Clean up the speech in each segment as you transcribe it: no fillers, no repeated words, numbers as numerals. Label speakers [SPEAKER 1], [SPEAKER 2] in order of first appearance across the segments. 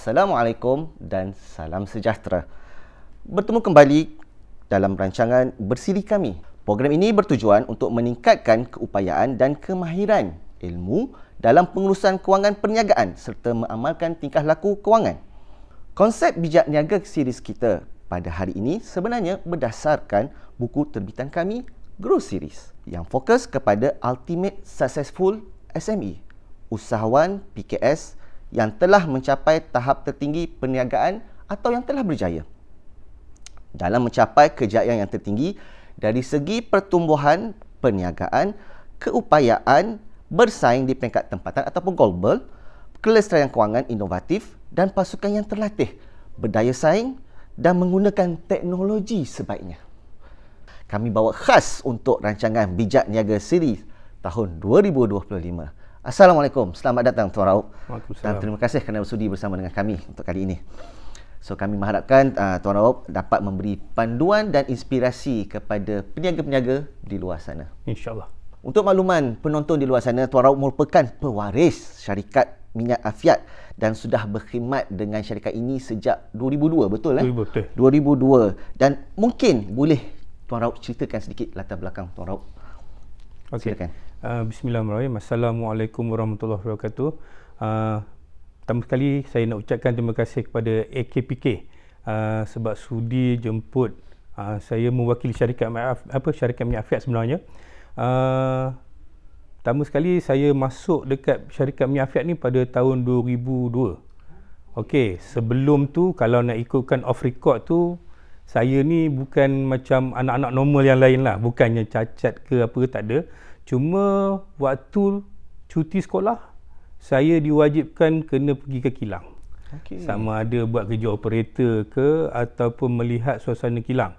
[SPEAKER 1] Assalamualaikum dan salam sejahtera. Bertemu kembali dalam rancangan Bersiri Kami. Program ini bertujuan untuk meningkatkan keupayaan dan kemahiran ilmu dalam pengurusan kewangan perniagaan serta mengamalkan tingkah laku kewangan. Konsep bijak niaga series kita pada hari ini sebenarnya berdasarkan buku terbitan kami, Grow Series, yang fokus kepada Ultimate Successful SME, usahawan PKS yang telah mencapai tahap tertinggi perniagaan atau yang telah berjaya. Dalam mencapai kejayaan yang tertinggi dari segi pertumbuhan perniagaan, keupayaan bersaing di peringkat tempatan ataupun global, kelestarian kewangan inovatif dan pasukan yang terlatih, berdaya saing dan menggunakan teknologi sebaiknya. Kami bawa khas untuk rancangan Bijak Niaga Series tahun 2025. Assalamualaikum, selamat datang Tuan Raub. Dan terima kasih kerana bersudi bersama dengan kami untuk kali ini. So kami mengharapkan Tuan Raub dapat memberi panduan dan inspirasi kepada peniaga-peniaga di luar sana.
[SPEAKER 2] InsyaAllah.
[SPEAKER 1] Untuk makluman penonton di luar sana, Tuan Raub merupakan pewaris syarikat minyak Afiat dan sudah berkhidmat dengan syarikat ini sejak 2002, betul? 2002. Dan mungkin boleh Tuan Raub ceritakan sedikit latar belakang Tuan Raub.
[SPEAKER 2] Okey.
[SPEAKER 1] Silakan.
[SPEAKER 2] Bismillahirrahmanirrahim. Assalamualaikum warahmatullahi wabarakatuh. Pertama sekali saya nak ucapkan terima kasih kepada AKPK sebab sudi jemput saya mewakili syarikat minyak Afiat sebenarnya. Pertama sekali saya masuk dekat syarikat minyak Afiat ni pada tahun 2002. Okey, sebelum tu kalau nak ikutkan off record tu, saya ni bukan macam anak-anak normal yang lain lah. Bukannya cacat ke apa, tak ada. Cuma waktu cuti sekolah, saya diwajibkan kena pergi ke kilang. Okay. Sama ada buat kerja operator ke ataupun melihat suasana kilang.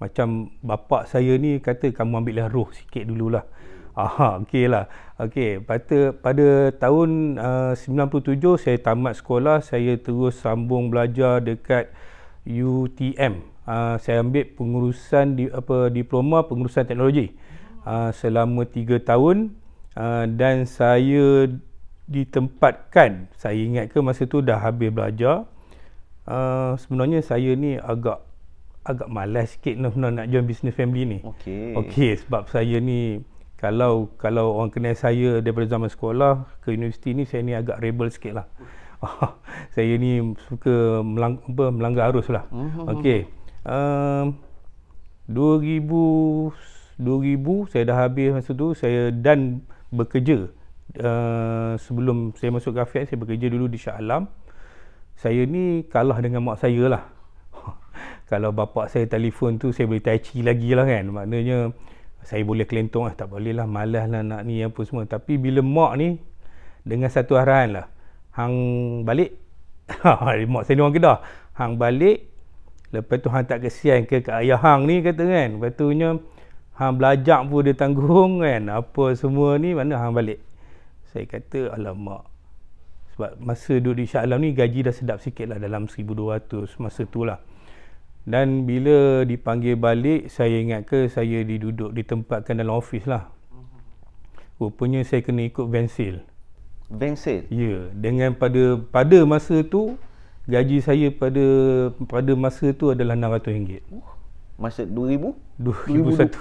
[SPEAKER 2] Macam bapak saya ni kata, kamu ambillah roh sikit dululah. Okey lah. Okey, pada tahun 97 saya tamat sekolah, saya terus sambung belajar dekat UTM. Saya ambil pengurusan diploma pengurusan teknologi selama 3 tahun, dan saya ditempatkan, saya ingat ke masa tu dah habis belajar. Sebenarnya saya ni agak malas sikit nak join business family ni. Okey, sebab saya ni kalau orang kenal saya daripada zaman sekolah ke universiti ni, saya ni agak rebel sikit lah. Saya ni suka melanggar arus lah. Okey, 2000 saya dah habis masa tu, saya dan bekerja. Sebelum saya masuk ke Afiat, saya bekerja dulu di Shah Alam. Saya ni kalah dengan mak saya lah. Kalau bapak saya telefon tu, saya boleh tai chi lagi lah kan. Maknanya saya boleh kelentong lah, tak boleh lah, malas lah nak ni apa semua. Tapi bila mak ni dengan satu arahan lah, hang balik. Mak saya ni orang Kedah. Hang balik, lepas tu hang tak kesian ke ayah hang ni, kata kan. Lepas tu nya hang belajar pun dia tanggung kan, apa semua ni, mana hang balik. Saya kata, alamak, sebab masa duduk di Shah Alam ni gaji dah sedap sikit lah, dalam 1,200 masa tu lah. Dan bila dipanggil balik, saya ingat ke saya ditempatkan dalam office lah. Rupanya saya kena ikut van sale.
[SPEAKER 1] Van sale?
[SPEAKER 2] Ya, dengan pada masa tu gaji saya pada masa tu adalah RM600.
[SPEAKER 1] Masa 2001.
[SPEAKER 2] 2002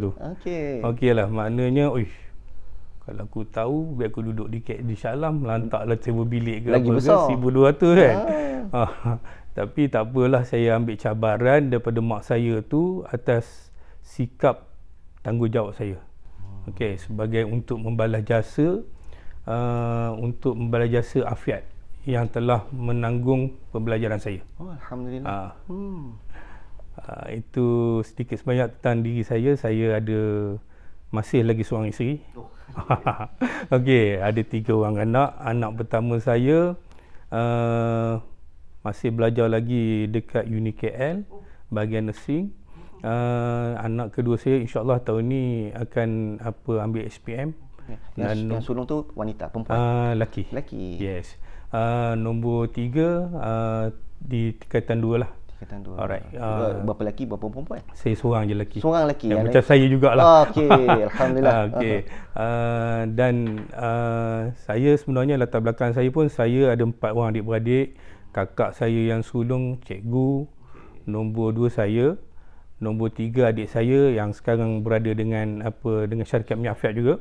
[SPEAKER 2] tu. Okey lah, maknanya kalau aku tahu, biar aku duduk di Shah Alam, lantaklah sewa bilik ke
[SPEAKER 1] lagi
[SPEAKER 2] apa
[SPEAKER 1] besar.
[SPEAKER 2] ke, 1,200 kan. Tapi tak apalah, saya ambil cabaran daripada mak saya tu atas sikap tanggungjawab saya. Okey, sebagai untuk membalas jasa Afiat yang telah menanggung pembelajaran saya.
[SPEAKER 1] Alhamdulillah.
[SPEAKER 2] Itu sedikit sebanyak tentang diri saya. Saya masih lagi seorang isteri. Okey, ada 3 orang anak. Anak pertama saya masih belajar lagi dekat Uni KL bahagian nursing. Anak kedua saya insya-Allah tahun ni akan ambil SPM.
[SPEAKER 1] Yang sulung tu wanita, perempuan?
[SPEAKER 2] Laki. Yes. Nombor 3 di tingkatan 2 lah.
[SPEAKER 1] Tingkatan 2.
[SPEAKER 2] Alright.
[SPEAKER 1] Berapa lelaki, berapa perempuan?
[SPEAKER 2] Saya seorang je lelaki.
[SPEAKER 1] Seorang lelaki.
[SPEAKER 2] Macam saya jugalah.
[SPEAKER 1] Okey, alhamdulillah.
[SPEAKER 2] Okey. Dan saya sebenarnya latar belakang saya pun, saya ada 4 orang adik-beradik. Kakak saya yang sulung cikgu. Nombor 2 saya. Nombor 3 adik saya yang sekarang berada dengan dengan syarikat minyak afiat juga.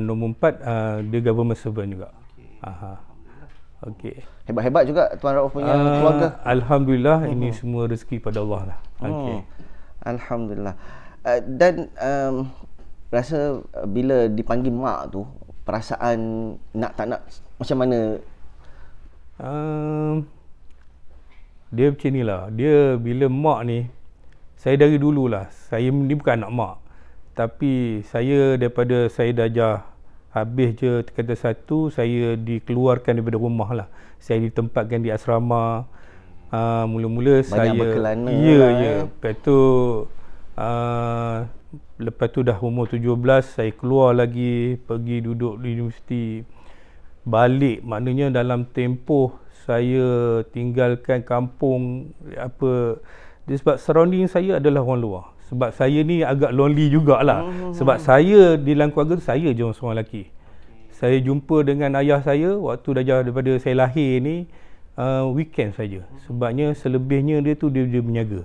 [SPEAKER 2] Nombor 4 dia government servant juga. Okey.
[SPEAKER 1] Hebat-hebat juga Tuan Rauf punya keluarga.
[SPEAKER 2] Alhamdulillah, ini semua rezeki pada Allah lah. Okey.
[SPEAKER 1] Alhamdulillah. Dan rasa bila dipanggil mak tu, perasaan nak tak nak macam mana?
[SPEAKER 2] Dia macam ni lah. Dia bila mak ni, saya dari dululah, saya ni bukan anak mak. Tapi saya daripada saya darjah habis je tingkatan 1, saya dikeluarkan daripada rumah lah. Saya ditempatkan di asrama. Mula-mula saya
[SPEAKER 1] berkelana.
[SPEAKER 2] Ya. Lepas tu dah umur 17, saya keluar lagi, pergi duduk di universiti. Balik, maknanya dalam tempoh saya tinggalkan kampung sebab surrounding saya adalah orang luar. Sebab saya ni agak lonely jugalah. Sebab saya di dalam keluarga tu, saya je seorang lelaki. Saya jumpa dengan ayah saya waktu daripada saya lahir ni weekend saja. Sebabnya selebihnya dia tu dia berniaga.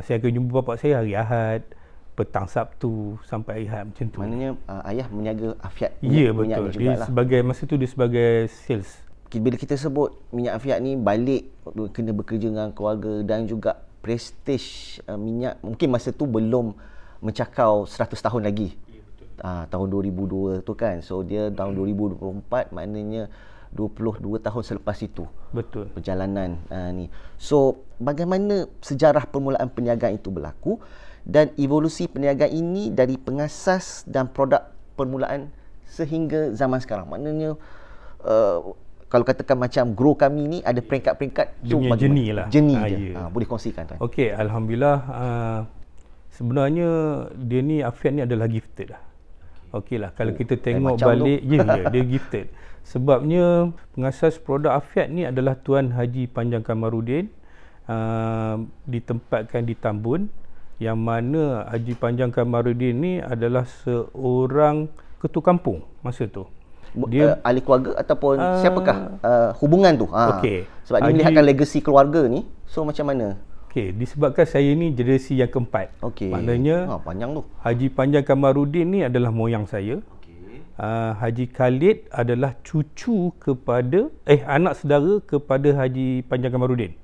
[SPEAKER 2] Saya akan jumpa bapak saya hari Ahad, petang Sabtu sampai hari Ahad macam tu.
[SPEAKER 1] Maknanya ayah menjaga afiat
[SPEAKER 2] minyak, betul. Dia sebagai masa tu dia sebagai sales.
[SPEAKER 1] Bila kita sebut minyak afiat ni balik kena bekerja dengan keluarga dan juga prestige minyak mungkin masa tu belum mencakau 100 tahun lagi. Ya, betul. Tahun 2002 tu kan. So dia tahun 2024, maknanya 22 tahun selepas itu.
[SPEAKER 2] Betul.
[SPEAKER 1] Perjalanan ni. So bagaimana sejarah permulaan perniagaan itu berlaku dan evolusi perniagaan ini dari pengasas dan produk permulaan sehingga zaman sekarang. Maknanya kalau katakan macam grow kami ni ada peringkat-peringkat tu
[SPEAKER 2] bagaimana? Jenis lah.
[SPEAKER 1] Jenis je. Boleh kongsikan Tuan.
[SPEAKER 2] Okey, alhamdulillah. Sebenarnya dia ni afiat ni adalah gifted lah. Okey lah, kalau kita tengok balik, dia gifted. Sebabnya pengasas produk afiat ni adalah Tuan Haji Panjang Kamaruddin, ditempatkan di Tambun, yang mana Haji Panjang Kamaruddin ni adalah seorang ketua kampung masa tu.
[SPEAKER 1] Dia ahli keluarga ataupun siapakah hubungan tu?
[SPEAKER 2] Okey.
[SPEAKER 1] Sebab dia melihatkan legasi keluarga ni. So macam mana?
[SPEAKER 2] Okey, disebabkan saya ni generasi yang keempat.
[SPEAKER 1] Okey.
[SPEAKER 2] Maknanya
[SPEAKER 1] panjang tu.
[SPEAKER 2] Haji Panjang Kamaruddin ni adalah moyang saya. Okey. Haji Khalid adalah cucu kepada anak saudara kepada Haji Panjang Kamaruddin.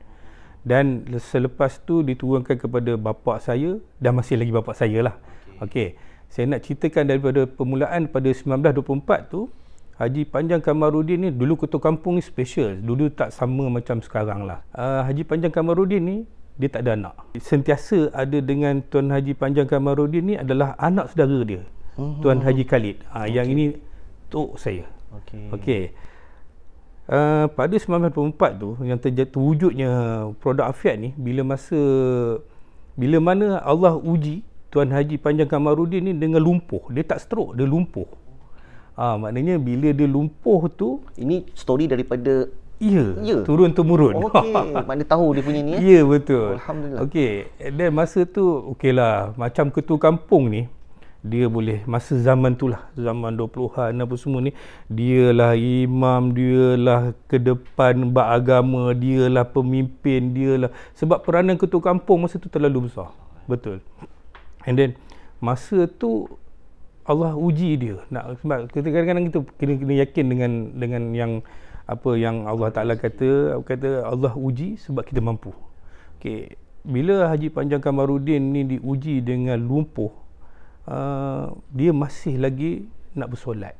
[SPEAKER 2] Dan selepas tu diturunkan kepada bapa saya dan masih lagi bapa saya lah. Okey. Saya nak ceritakan daripada permulaan pada 1924 tu, Haji Panjang Kamaruddin ni dulu ketua kampung ni special. Dulu tak sama macam sekarang lah. Haji Panjang Kamaruddin ni dia tak ada anak. Sentiasa ada dengan Tuan Haji Panjang Kamaruddin ni adalah anak saudara dia. Tuan Haji Khalid. Yang ini tok saya. Okey. Pada 1924 tu yang terwujudnya produk afiat ni bila mana Allah uji Tuan Haji Panjang Kamaruddin ni dengan lumpuh. Dia tak stroke, dia lumpuh. Maknanya bila dia lumpuh tu,
[SPEAKER 1] ini story daripada
[SPEAKER 2] turun-temurun.
[SPEAKER 1] Okey, mana tahu dia punya ni.
[SPEAKER 2] Ya, betul.
[SPEAKER 1] Alhamdulillah.
[SPEAKER 2] Okey, dan masa tu okeylah, macam ketua kampung ni, dia boleh masa zaman tu lah, zaman 20-an apa semua ni, dialah imam, dialah ke depan beragama, dialah pemimpin, dialah sebab peranan ketua kampung masa tu terlalu besar. Betul. And then masa tu Allah uji dia. Sebab kadang-kadang kita kena yakin dengan yang apa yang Allah Taala kata Allah uji sebab kita mampu. Okey, bila Haji Panjang Kamaruddin ni diuji dengan lumpuh, dia masih lagi nak bersolat.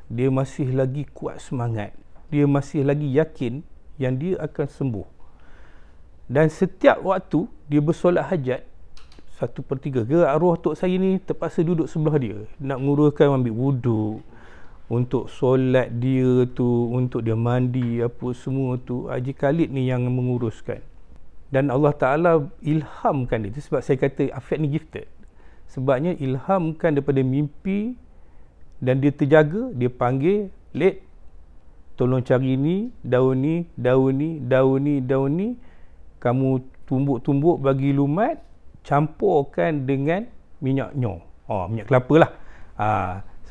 [SPEAKER 2] Dia masih lagi kuat semangat. Dia masih lagi yakin yang dia akan sembuh. Dan setiap waktu dia bersolat hajat 1/3 ke arwah tok saya ni terpaksa duduk sebelah dia nak menguruskan ambil wuduk, untuk solat dia tu, untuk dia mandi apa semua tu Haji Khalid ni yang menguruskan. Dan Allah Ta'ala ilhamkan dia. Sebab saya kata afiat ni gifted. Sebabnya ilhamkan daripada mimpi dan dia terjaga, dia panggil, "Lek, tolong cari ni, daun ni, daun ni, daun ni, daun ni. kamu tumbuk-tumbuk bagi lumat, campurkan dengan minyak nyor. Minyak kelapa lah.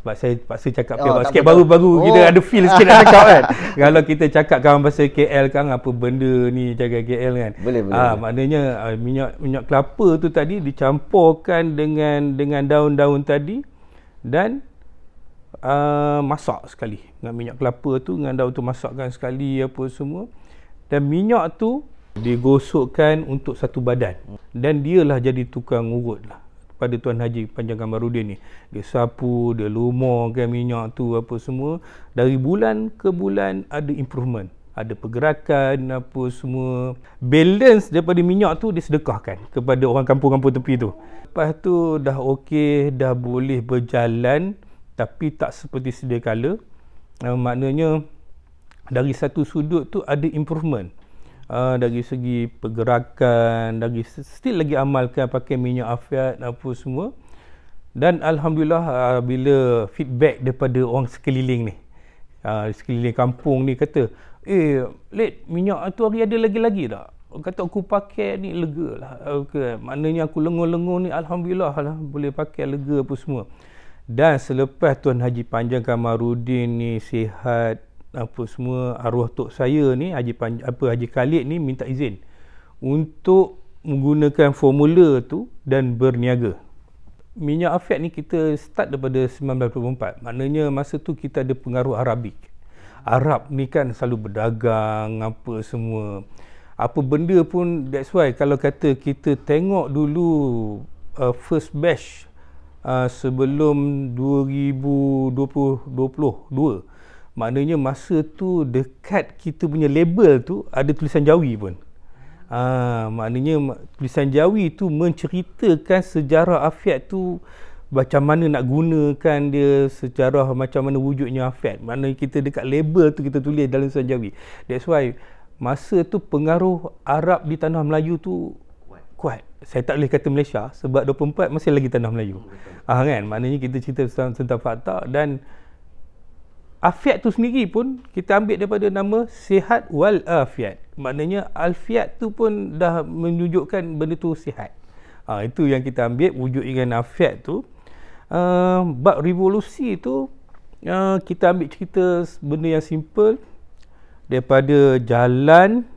[SPEAKER 2] Sebab saya paksa cakap sikit, baru-baru kita ada feel sikit nak cakap kan. Kalau kita cakap kawan bahasa KL kan, apa benda ni cakap KL kan.
[SPEAKER 1] Boleh.
[SPEAKER 2] Maknanya minyak kelapa tu tadi dicampurkan dengan daun-daun tadi dan masak sekali. Dengan minyak kelapa tu dengan daun tu masakkan sekali apa semua. Dan minyak tu digosokkan untuk satu badan. Dan dialah jadi tukang urut lah pada Tuan Haji Panjang Kamarudin ni. Dia sapu, dia lumurkan minyak tu apa semua. Dari bulan ke bulan ada improvement, ada pergerakan apa semua. Balance daripada minyak tu disedekahkan kepada orang kampung-kampung tepi tu. Lepas tu dah okey, dah boleh berjalan, tapi tak seperti sedia kala. Maknanya dari satu sudut tu ada improvement. Dari segi pergerakan, still lagi amalkan pakai minyak afiat apa semua. Dan alhamdulillah bila feedback daripada orang sekeliling ni, sekeliling kampung ni kata, Lid, minyak tu hari ada lagi tak? Kata aku pakai ni lega lah. Maknanya aku lengur-lengur ni alhamdulillah lah, boleh pakai lega apa semua. Dan selepas Tuan Haji Panjang Kamarudin ni sihat apa semua, arwah tok saya ni Haji Khalid ni minta izin untuk menggunakan formula tu dan berniaga. Minyak afiat ni kita start daripada 1924. Maknanya masa tu kita ada pengaruh Arabik. Arab ni kan selalu berdagang apa semua. Apa benda pun, that's why kalau kata kita tengok dulu first batch sebelum 2022, maknanya masa tu dekat kita punya label tu ada tulisan Jawi pun. Maknanya tulisan Jawi tu menceritakan sejarah afiat tu, macam mana nak gunakan dia, sejarah macam mana wujudnya afiat. Maknanya kita dekat label tu kita tulis dalam tulisan Jawi. That's why masa tu pengaruh Arab di tanah Melayu tu kuat. Saya tak boleh kata Malaysia sebab 24 masih lagi tanah Melayu. Kan? Maknanya kita cerita tentang fakta. Dan afiat tu sendiri pun kita ambil daripada nama sihat wal afiat. Maknanya alfiat tu pun dah menunjukkan benda tu sihat. Itu yang kita ambil wujud dengan afiat tu. Bab revolusi tu kita ambil cerita benda yang simple. Daripada jalan,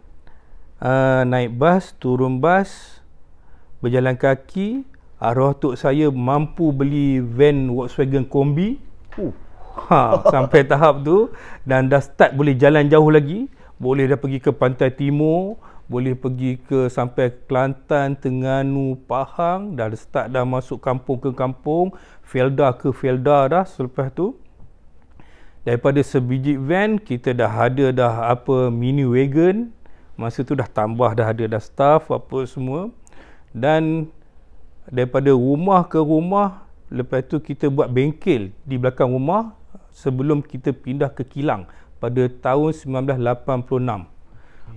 [SPEAKER 2] naik bas, turun bas, berjalan kaki. Arwah tok saya mampu beli van Volkswagen Kombi. Sampai tahap tu. Dan dah start boleh jalan jauh lagi. Boleh dah pergi ke pantai timur, boleh pergi ke sampai Kelantan, Terengganu, Pahang. Dah start dah masuk kampung ke kampung, Felda ke Felda dah. Selepas tu daripada sebiji van kita dah ada dah mini wagon. Masa tu dah tambah, dah ada dah staff apa semua. Dan daripada rumah ke rumah, lepas tu kita buat bengkel di belakang rumah sebelum kita pindah ke kilang pada tahun 1986.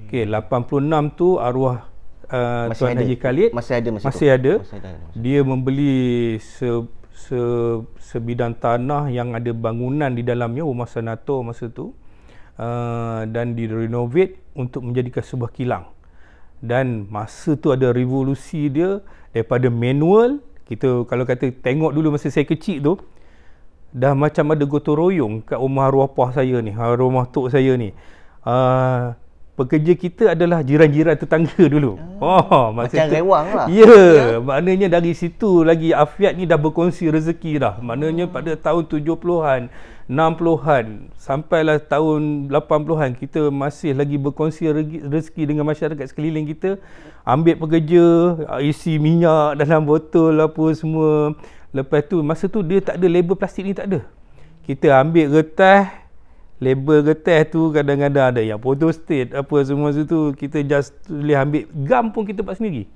[SPEAKER 2] Okey, 86 tu arwah Tuan Haji Khalid masih ada. Dia membeli sebidang tanah yang ada bangunan di dalamnya, rumah sanator masa tu, dan direnovate untuk menjadikan sebuah kilang. Dan masa tu ada revolusi dia daripada manual. Kita kalau kata tengok dulu masa saya kecil tu, dah macam ada gotong royong kat rumah arwah pah saya ni, rumah tok saya ni. Pekerja kita adalah jiran-jiran tetangga dulu.
[SPEAKER 1] Macam rewang lah.
[SPEAKER 2] Ya, maknanya dari situ lagi afiat ni dah berkongsi rezeki dah. Maknanya pada tahun 70-an, 60-an, sampailah tahun 80-an kita masih lagi berkongsi rezeki dengan masyarakat sekeliling kita. Ambil pekerja, isi minyak dalam botol apa semua. Lepas tu masa tu dia tak ada label plastik ni, tak ada. Kita ambil retas, label retas tu kadang-kadang ada yang photostat apa semua situ, kita just boleh ambil gam pun kita buat sendiri.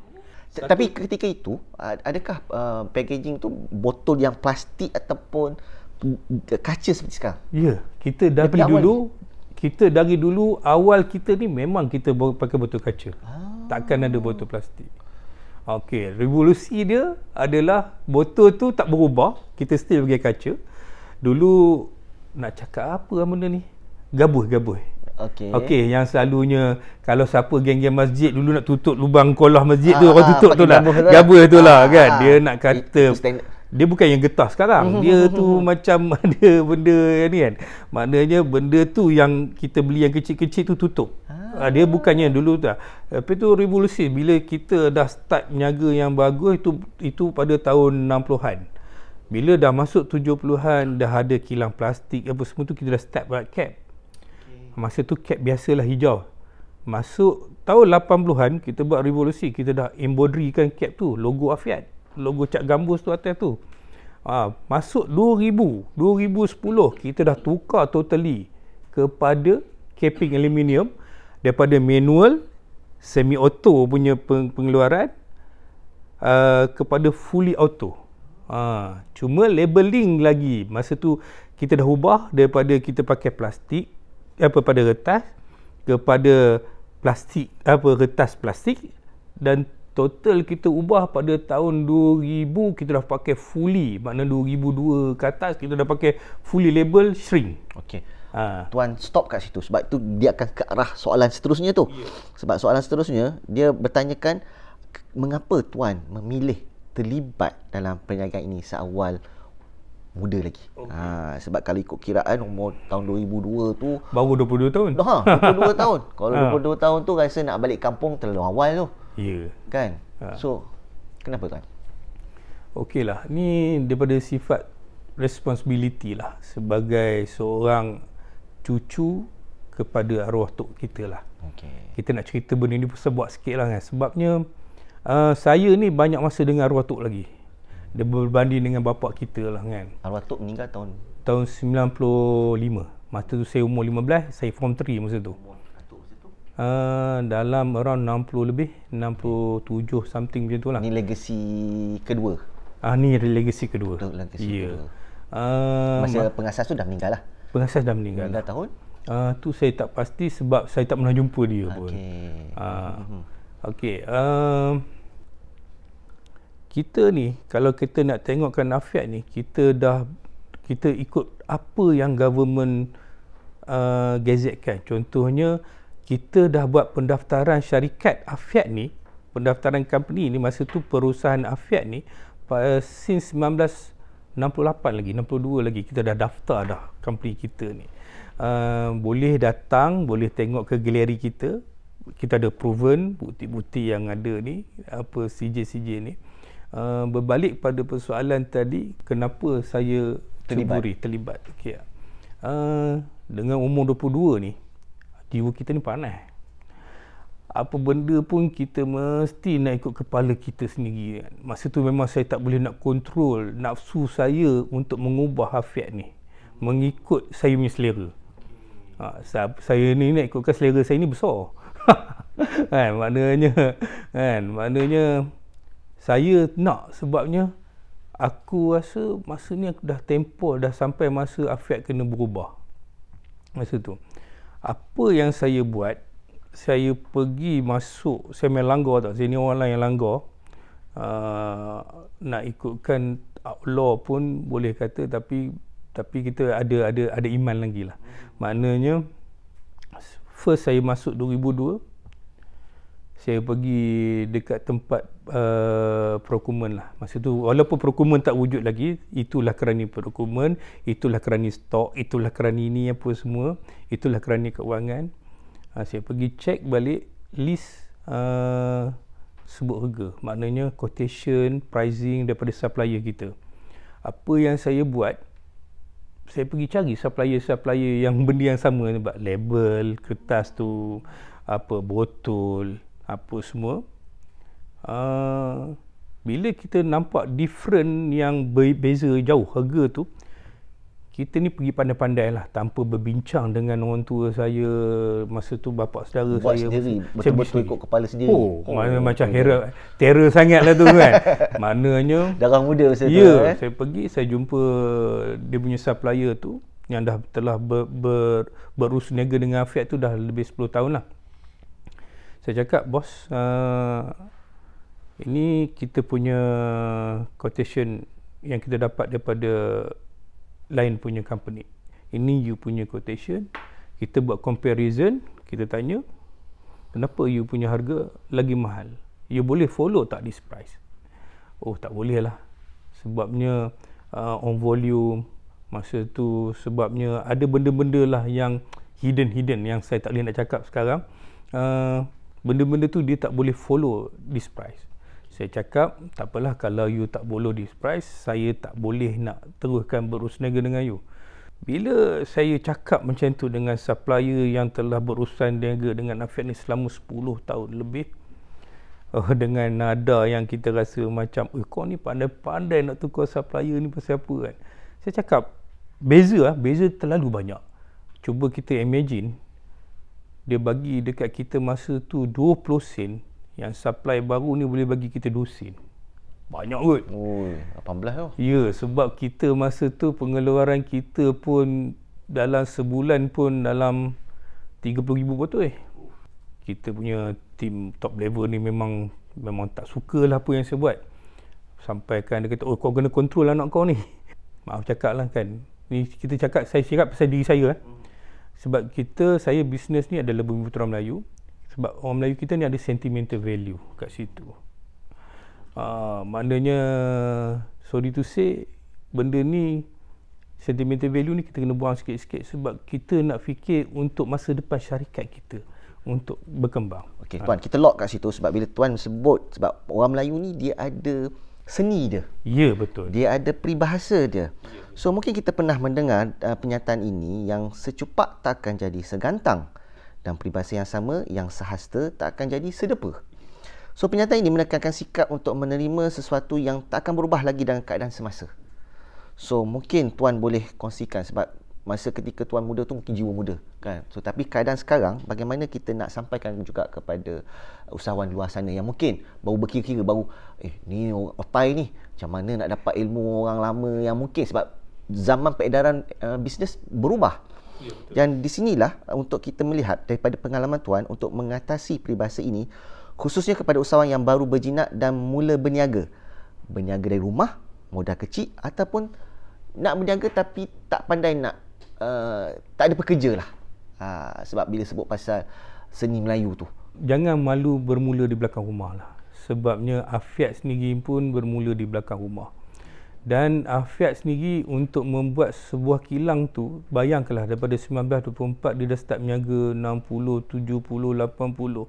[SPEAKER 1] Tapi ketika itu adakah packaging tu botol yang plastik ataupun kaca seperti sekarang?
[SPEAKER 2] Ya, kita dari dulu awal kita ni memang kita pakai botol kaca. Takkan ada botol plastik. Okey, revolusi dia adalah botol tu tak berubah, kita still pakai kaca. Dulu nak cakap apa benda ni? Gabuh. Okey, yang selalunya kalau siapa geng-geng masjid dulu nak tutup lubang kolah masjid tu, orang tutup tu lah. Gabah tu lah kan. Dia nak kata dia bukan yang getah sekarang. Dia tu macam ada benda ni kan. Maknanya benda tu yang kita beli yang kecil-kecil tu tutup. Dia bukannya dulu tu. Tapi tu revolusi bila kita dah start niaga yang bagus itu pada tahun 60-an. Bila dah masuk 70-an, dah ada kilang plastik apa semua tu, kita dah start buat cap. Masa tu cap biasalah hijau. Masuk tahun 80-an, kita buat revolusi. Kita dah embroiderykan cap tu, logo Afiat, logo Cak Gambus tu atas tu. Masuk 2010, kita dah tukar totally kepada capping aluminium, daripada manual, semi auto punya pengeluaran kepada fully auto. Cuma labeling lagi masa tu kita dah ubah daripada kita pakai plastik pada retas kepada plastik retas plastik, dan total kita ubah pada tahun 2000 kita dah pakai fully, makna 2002 ke atas kita dah pakai fully label shrink.
[SPEAKER 1] Okey. Tuan stop kat situ sebab tu dia akan ke arah soalan seterusnya tu. Sebab soalan seterusnya dia bertanyakan mengapa tuan memilih terlibat dalam perniagaan ini seawal muda lagi. Sebab kalau ikut kiraan umur tahun 2002 tu
[SPEAKER 2] baru 22 tahun.
[SPEAKER 1] 22 tahun. Kalau 22 tahun tu rasa nak balik kampung terlalu awal tu.
[SPEAKER 2] Ya.
[SPEAKER 1] Kan? So, kenapa tuan?
[SPEAKER 2] Okeylah, ni daripada sifat responsibility lah sebagai seorang cucu kepada arwah tok kita lah. Kita nak cerita benda ni pasal buat sikit lah kan. Sebabnya saya ni banyak masa dengan arwah tok lagi. Dia berbanding dengan bapak kita lah kan.
[SPEAKER 1] Arwah tok meninggal
[SPEAKER 2] tahun 95. Masa tu saya umur 15, saya form 3 masa tu. Dalam around 60 lebih, 67 something macam tu lah.
[SPEAKER 1] Ni legasi kedua.
[SPEAKER 2] Ni legasi kedua.
[SPEAKER 1] Legasi kedua. Masa pengasas tu dah meninggal lah.
[SPEAKER 2] Pengasas dah meninggal.
[SPEAKER 1] Meninggal tahun?
[SPEAKER 2] Tu saya tak pasti sebab saya tak pernah jumpa dia pun. Okey. Kita ni kalau kita nak tengokkan Afiat ni, kita ikut apa yang government gazetkan. Contohnya kita dah buat pendaftaran syarikat Afiat ni, pendaftaran company ni, masa tu perusahaan Afiat ni since 1968 lagi, 62 lagi kita dah daftar dah company kita ni. Boleh datang, boleh tengok ke galeri kita. Kita ada proven bukti-bukti yang ada ni, apa CJ ni. Berbalik pada persoalan tadi, kenapa saya terlibat. Okay. Dengan umur 22 ni, jiwa kita ni panas. Apa benda pun kita mesti nak ikut kepala kita sendiri kan. Masa tu memang saya tak boleh nak kontrol nafsu saya untuk mengubah Afiat ni mengikut saya punya selera. Saya ni nak ikutkan selera saya ni besar. Maknanya saya nak, sebabnya aku rasa masa ni aku dah tempoh, dah sampai masa Afiat kena berubah. Masa tu apa yang saya buat, saya pergi masuk, saya main langgar tak, saya ni orang lain yang langgar, nak ikutkan outlaw pun boleh kata, tapi kita ada iman lagi lah. Maknanya first saya masuk 2002, saya pergi dekat tempat procurement lah. Masa tu walaupun procurement tak wujud lagi, itulah kerana procurement, itulah kerana stok, itulah kerana ini apa semua, itulah kerana keuangan. Saya pergi check balik list sebut harga, maknanya quotation, pricing daripada supplier kita. Apa yang saya buat, saya pergi cari supplier yang benda yang sama, sebab label, kertas tu, apa botol, apa semua. Bila kita nampak different yang berbeza jauh harga tu, kita ni pergi pandai-pandai lah, tanpa berbincang dengan orang tua saya masa tu, bapa saudara
[SPEAKER 1] buat
[SPEAKER 2] saya.
[SPEAKER 1] Sendiri, betul-betul ikut kepala sendiri.
[SPEAKER 2] Macam terror sangat lah tu kan. Maknanya
[SPEAKER 1] darah muda masa tu.
[SPEAKER 2] Saya pergi, saya jumpa dia punya supplier tu yang telah berusaha niaga dengan Afiat tu dah lebih 10 tahun lah. Saya cakap, bos, ini kita punya quotation yang kita dapat daripada lain punya company. Ini you punya quotation, Kita buat comparison, kita tanya, kenapa you punya harga lagi mahal? You boleh follow tak this price? Oh, tak boleh lah. Sebabnya on volume, masa tu sebabnya ada benda-benda lah yang hidden yang saya tak boleh nak cakap sekarang. Benda-benda tu dia tak boleh follow this price. Saya cakap, tak apalah kalau you tak follow this price, saya tak boleh nak teruskan berusniaga dengan you. Bila saya cakap macam tu dengan supplier yang telah berurusan niaga dengan Afiat ni selama 10 tahun lebih, dengan nada yang kita rasa macam, kau ni pandai-pandai nak tukar supplier ni pasal apa kan? Saya cakap, beza terlalu banyak. Cuba kita imagine, dia bagi dekat kita masa tu 20 sen, yang supply baru ni boleh bagi kita 2 sen. Banyak kot.
[SPEAKER 1] Oh, 18 tu.
[SPEAKER 2] Ya, sebab kita masa tu pengeluaran kita pun dalam sebulan pun dalam 30,000 botol Kita punya tim top level ni memang tak sukalah apa yang saya buat. Sampaikan dia kata, kau kena kontrol anak kau ni. Maaf cakap lah kan. Ni saya cakap pasal diri saya. Sebab saya bisnes ni adalah bumi putera Melayu. Sebab orang Melayu kita ni ada sentimental value kat situ. Maknanya, sorry to say, benda ni, sentimental value ni kita kena buang sikit-sikit sebab kita nak fikir untuk masa depan syarikat kita untuk berkembang.
[SPEAKER 1] Okey, Tuan, kita lock kat situ sebab bila Tuan sebut, sebab orang Melayu ni dia ada seni dia.
[SPEAKER 2] Ya, betul.
[SPEAKER 1] Dia ada peribahasa dia. So, mungkin kita pernah mendengar pernyataan ini yang secupak tak akan jadi segantang. Dan peribahasa yang sama, yang sehasta tak akan jadi sedepa. So, pernyataan ini menekankan sikap untuk menerima sesuatu yang tak akan berubah lagi dalam keadaan semasa. So, mungkin Tuan boleh kongsikan sebab masa ketika Tuan muda tu mungkin jiwa muda, kan? So, tapi keadaan sekarang, bagaimana kita nak sampaikan juga kepada usahawan luar sana yang mungkin baru berkira-kira, ni otai ni, macam mana nak dapat ilmu orang lama yang mungkin sebab zaman peredaran bisnes berubah. Ya, dan di sinilah untuk kita melihat daripada pengalaman Tuan untuk mengatasi peribahasa ini, khususnya kepada usahawan yang baru berjinak dan mula berniaga. Berniaga dari rumah, modal kecil, ataupun nak berniaga tapi tak pandai nak, tak ada pekerja lah. Sebab bila sebut pasal seni Melayu tu,
[SPEAKER 2] jangan malu bermula di belakang rumah lah. Sebabnya Afiat sendiri pun bermula di belakang rumah. Dan Afiat sendiri untuk membuat sebuah kilang tu, bayangkanlah daripada 1924 dia dah start berniaga 60, 70, 80.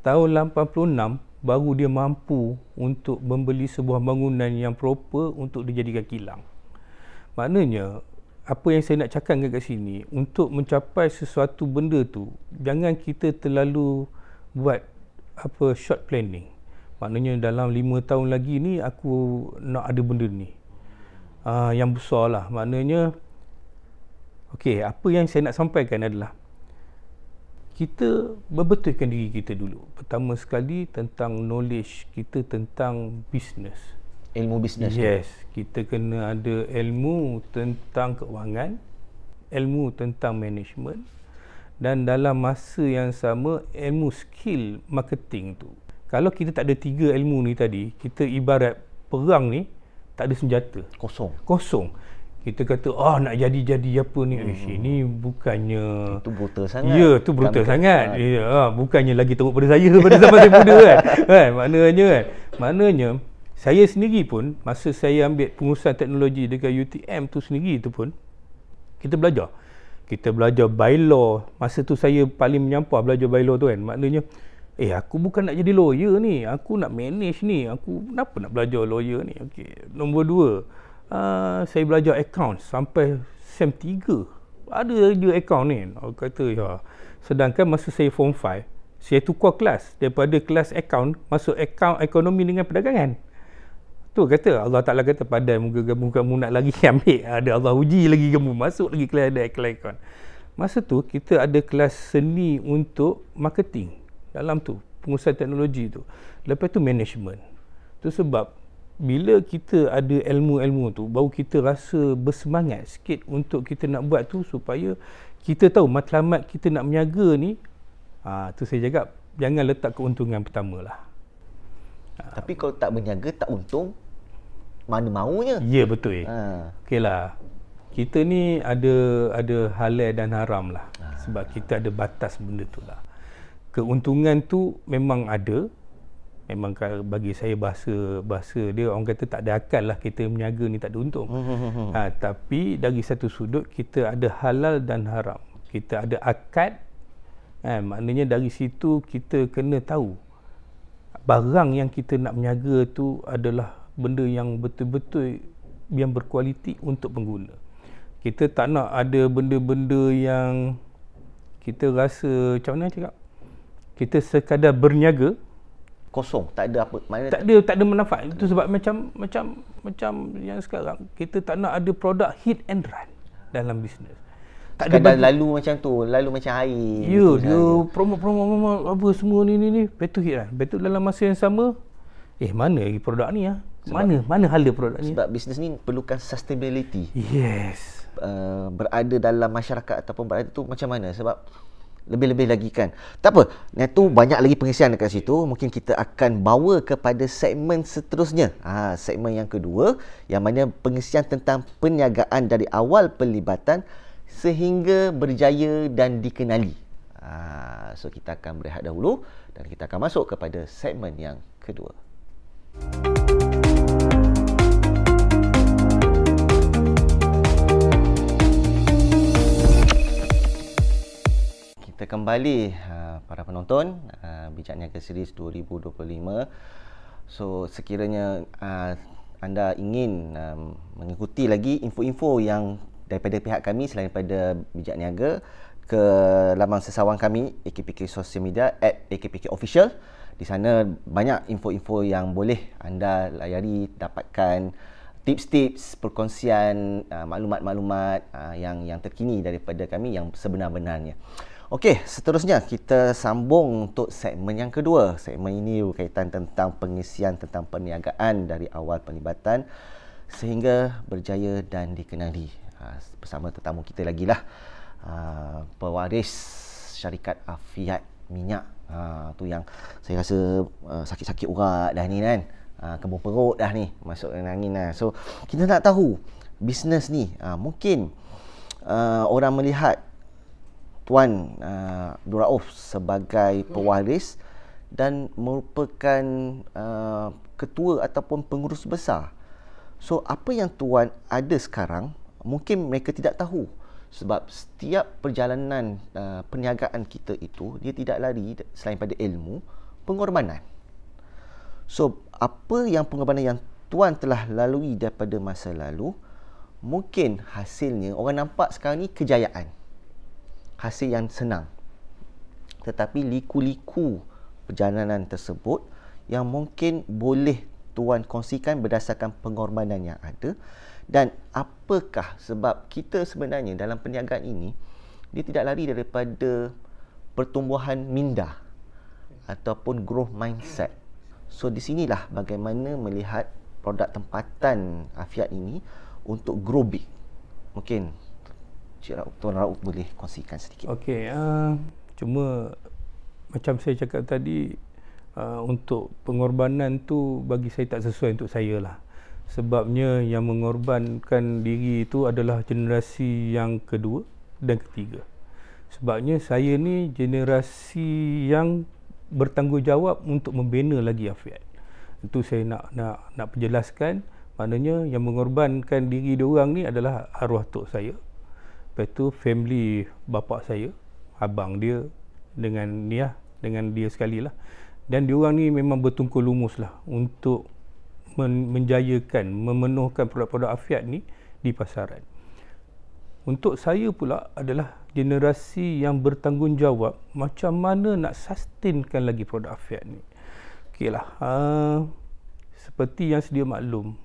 [SPEAKER 2] Tahun 86 baru dia mampu untuk membeli sebuah bangunan yang proper untuk dijadikan kilang. Maknanya, apa yang saya nak cakap kat sini, untuk mencapai sesuatu benda tu, jangan kita terlalu buat short planning. Maknanya dalam 5 tahun lagi ni aku nak ada benda ni. Yang besar lah. Maknanya, apa yang saya nak sampaikan adalah kita berbetulkan diri kita dulu. Pertama sekali tentang knowledge kita tentang bisnes.
[SPEAKER 1] Ilmu bisnes.
[SPEAKER 2] Yes, kita kena ada ilmu tentang keuangan, ilmu tentang management, dan dalam masa yang sama ilmu skill marketing tu. Kalau kita tak ada 3 ilmu ni tadi, kita ibarat perang ni tak ada senjata. Kosong. Kita kata, nak jadi apa ni? Ini bukannya...
[SPEAKER 1] Itu brutal sangat.
[SPEAKER 2] Ya, itu brutal sangat. Bukannya lagi teruk pada saya pada zaman saya muda kan. Maknanya, saya sendiri pun, masa saya ambil pengurusan teknologi dekat UTM tu sendiri tu pun, kita belajar. Kita belajar bylaw. Masa tu saya paling menyampah belajar bylaw tu kan. Maknanya, aku bukan nak jadi lawyer ni, aku nak manage ni, aku kenapa nak belajar lawyer ni? Nombor 2, saya belajar account sampai SEM 3. Ada je account ni. Aku kata, sedangkan masa saya form 5, saya tukar kelas daripada kelas account masuk account ekonomi dengan perdagangan. Tu kata Allah Ta'ala kata, padai muka kamu nak lagi ambil, ada Allah uji lagi kamu masuk lagi kelas account. Masa tu kita ada kelas seni untuk marketing. Dalam tu, pengurusan teknologi tu. Lepas tu management. Tu sebab bila kita ada ilmu-ilmu tu, baru kita rasa bersemangat sikit untuk kita nak buat tu supaya kita tahu matlamat kita nak berniaga ni. Tu saya cakap, jangan letak keuntungan pertama lah.
[SPEAKER 1] Tapi kalau tak berniaga, tak untung, mana maunya.
[SPEAKER 2] Ya, betul. Okeylah. kita ni ada halal dan haram lah. Sebab kita ada batas benda tu lah. Keuntungan tu memang ada. Memang bagi saya bahasa dia orang kata tak ada akal lah, kita berniaga ni tak ada untung. Tapi dari satu sudut kita ada halal dan haram. Kita ada akad. Maknanya dari situ kita kena tahu barang yang kita nak berniaga tu adalah benda yang betul-betul yang berkualiti untuk pengguna. Kita tak nak ada benda-benda yang kita rasa macam mana cakap, kita sekadar berniaga
[SPEAKER 1] kosong, tak ada apa,
[SPEAKER 2] tak ada manfaat. Itu sebab macam yang sekarang kita tak nak ada produk hit and run dalam bisnes.
[SPEAKER 1] Tak ada lalu macam tu, lalu macam air.
[SPEAKER 2] Ya, dia promo apa semua ni betul hit run. Betul dalam masa yang sama mana lagi produk ni mana hala produk ni.
[SPEAKER 1] Sebab bisnes ni perlukan sustainability.
[SPEAKER 2] Yes.
[SPEAKER 1] Berada dalam masyarakat ataupun berada tu macam mana, sebab lebih-lebih lagi kan. Tak apa, tu banyak lagi pengisian dekat situ. Mungkin kita akan bawa kepada segmen seterusnya. Segmen yang kedua, yang mana pengisian tentang perniagaan dari awal pelibatan sehingga berjaya dan dikenali. So kita akan berehat dahulu dan kita akan masuk kepada segmen yang kedua. Kita kembali para penonton Bijak Niaga Series 2025. So sekiranya anda ingin mengikuti lagi info-info yang daripada pihak kami selain daripada Bijak Niaga, ke laman sesawang kami AKPK Social Media @AKPK Official. Di sana banyak info-info yang boleh anda layari, dapatkan tips-tips, perkongsian maklumat-maklumat yang terkini daripada kami yang sebenar-benarnya. Okey, seterusnya kita sambung untuk segmen yang kedua. Segmen ini berkaitan tentang pengisian tentang perniagaan dari awal pelibatan sehingga berjaya dan dikenali. Bersama tetamu kita lagi lah, pewaris syarikat Afiat Minyak. Tu yang saya rasa sakit-sakit urat dah ni kan, kebun perut dah ni, masuk angin lah. So kita nak tahu bisnes ni, mungkin orang melihat Tuan Abdul Rauf sebagai pewaris dan merupakan ketua ataupun pengurus besar. So apa yang Tuan ada sekarang mungkin mereka tidak tahu, sebab setiap perjalanan perniagaan kita itu dia tidak lari selain pada ilmu, pengorbanan. So apa yang pengorbanan yang Tuan telah lalui daripada masa lalu, mungkin hasilnya orang nampak sekarang ni kejayaan, hasil yang senang, tetapi liku-liku perjalanan tersebut yang mungkin boleh Tuan kongsikan berdasarkan pengorbanan yang ada. Dan apakah sebab kita sebenarnya dalam perniagaan ini, dia tidak lari daripada pertumbuhan minda ataupun growth mindset. So di sinilah bagaimana melihat produk tempatan Afiat ini untuk grow big. Mungkin Tuan Rauf boleh kongsikan sedikit.
[SPEAKER 2] Okey, cuma macam saya cakap tadi, untuk pengorbanan tu bagi saya tak sesuai untuk saya lah. Sebabnya yang mengorbankan diri itu adalah generasi yang kedua dan ketiga. Sebabnya saya ni generasi yang bertanggungjawab untuk membina lagi Afiat. Itu saya nak perjelaskan. Maknanya yang mengorbankan diri diorang ni adalah arwah tok saya. Lepas tu family bapa saya, abang dia dengan dia sekali lah. Dan diorang ni memang bertungkul lumus lah untuk menjayakan, memenuhkan produk-produk Afiat ni di pasaran. Untuk saya pula adalah generasi yang bertanggungjawab macam mana nak sustainkan lagi produk Afiat ni. Okeylah, seperti yang sedia maklum,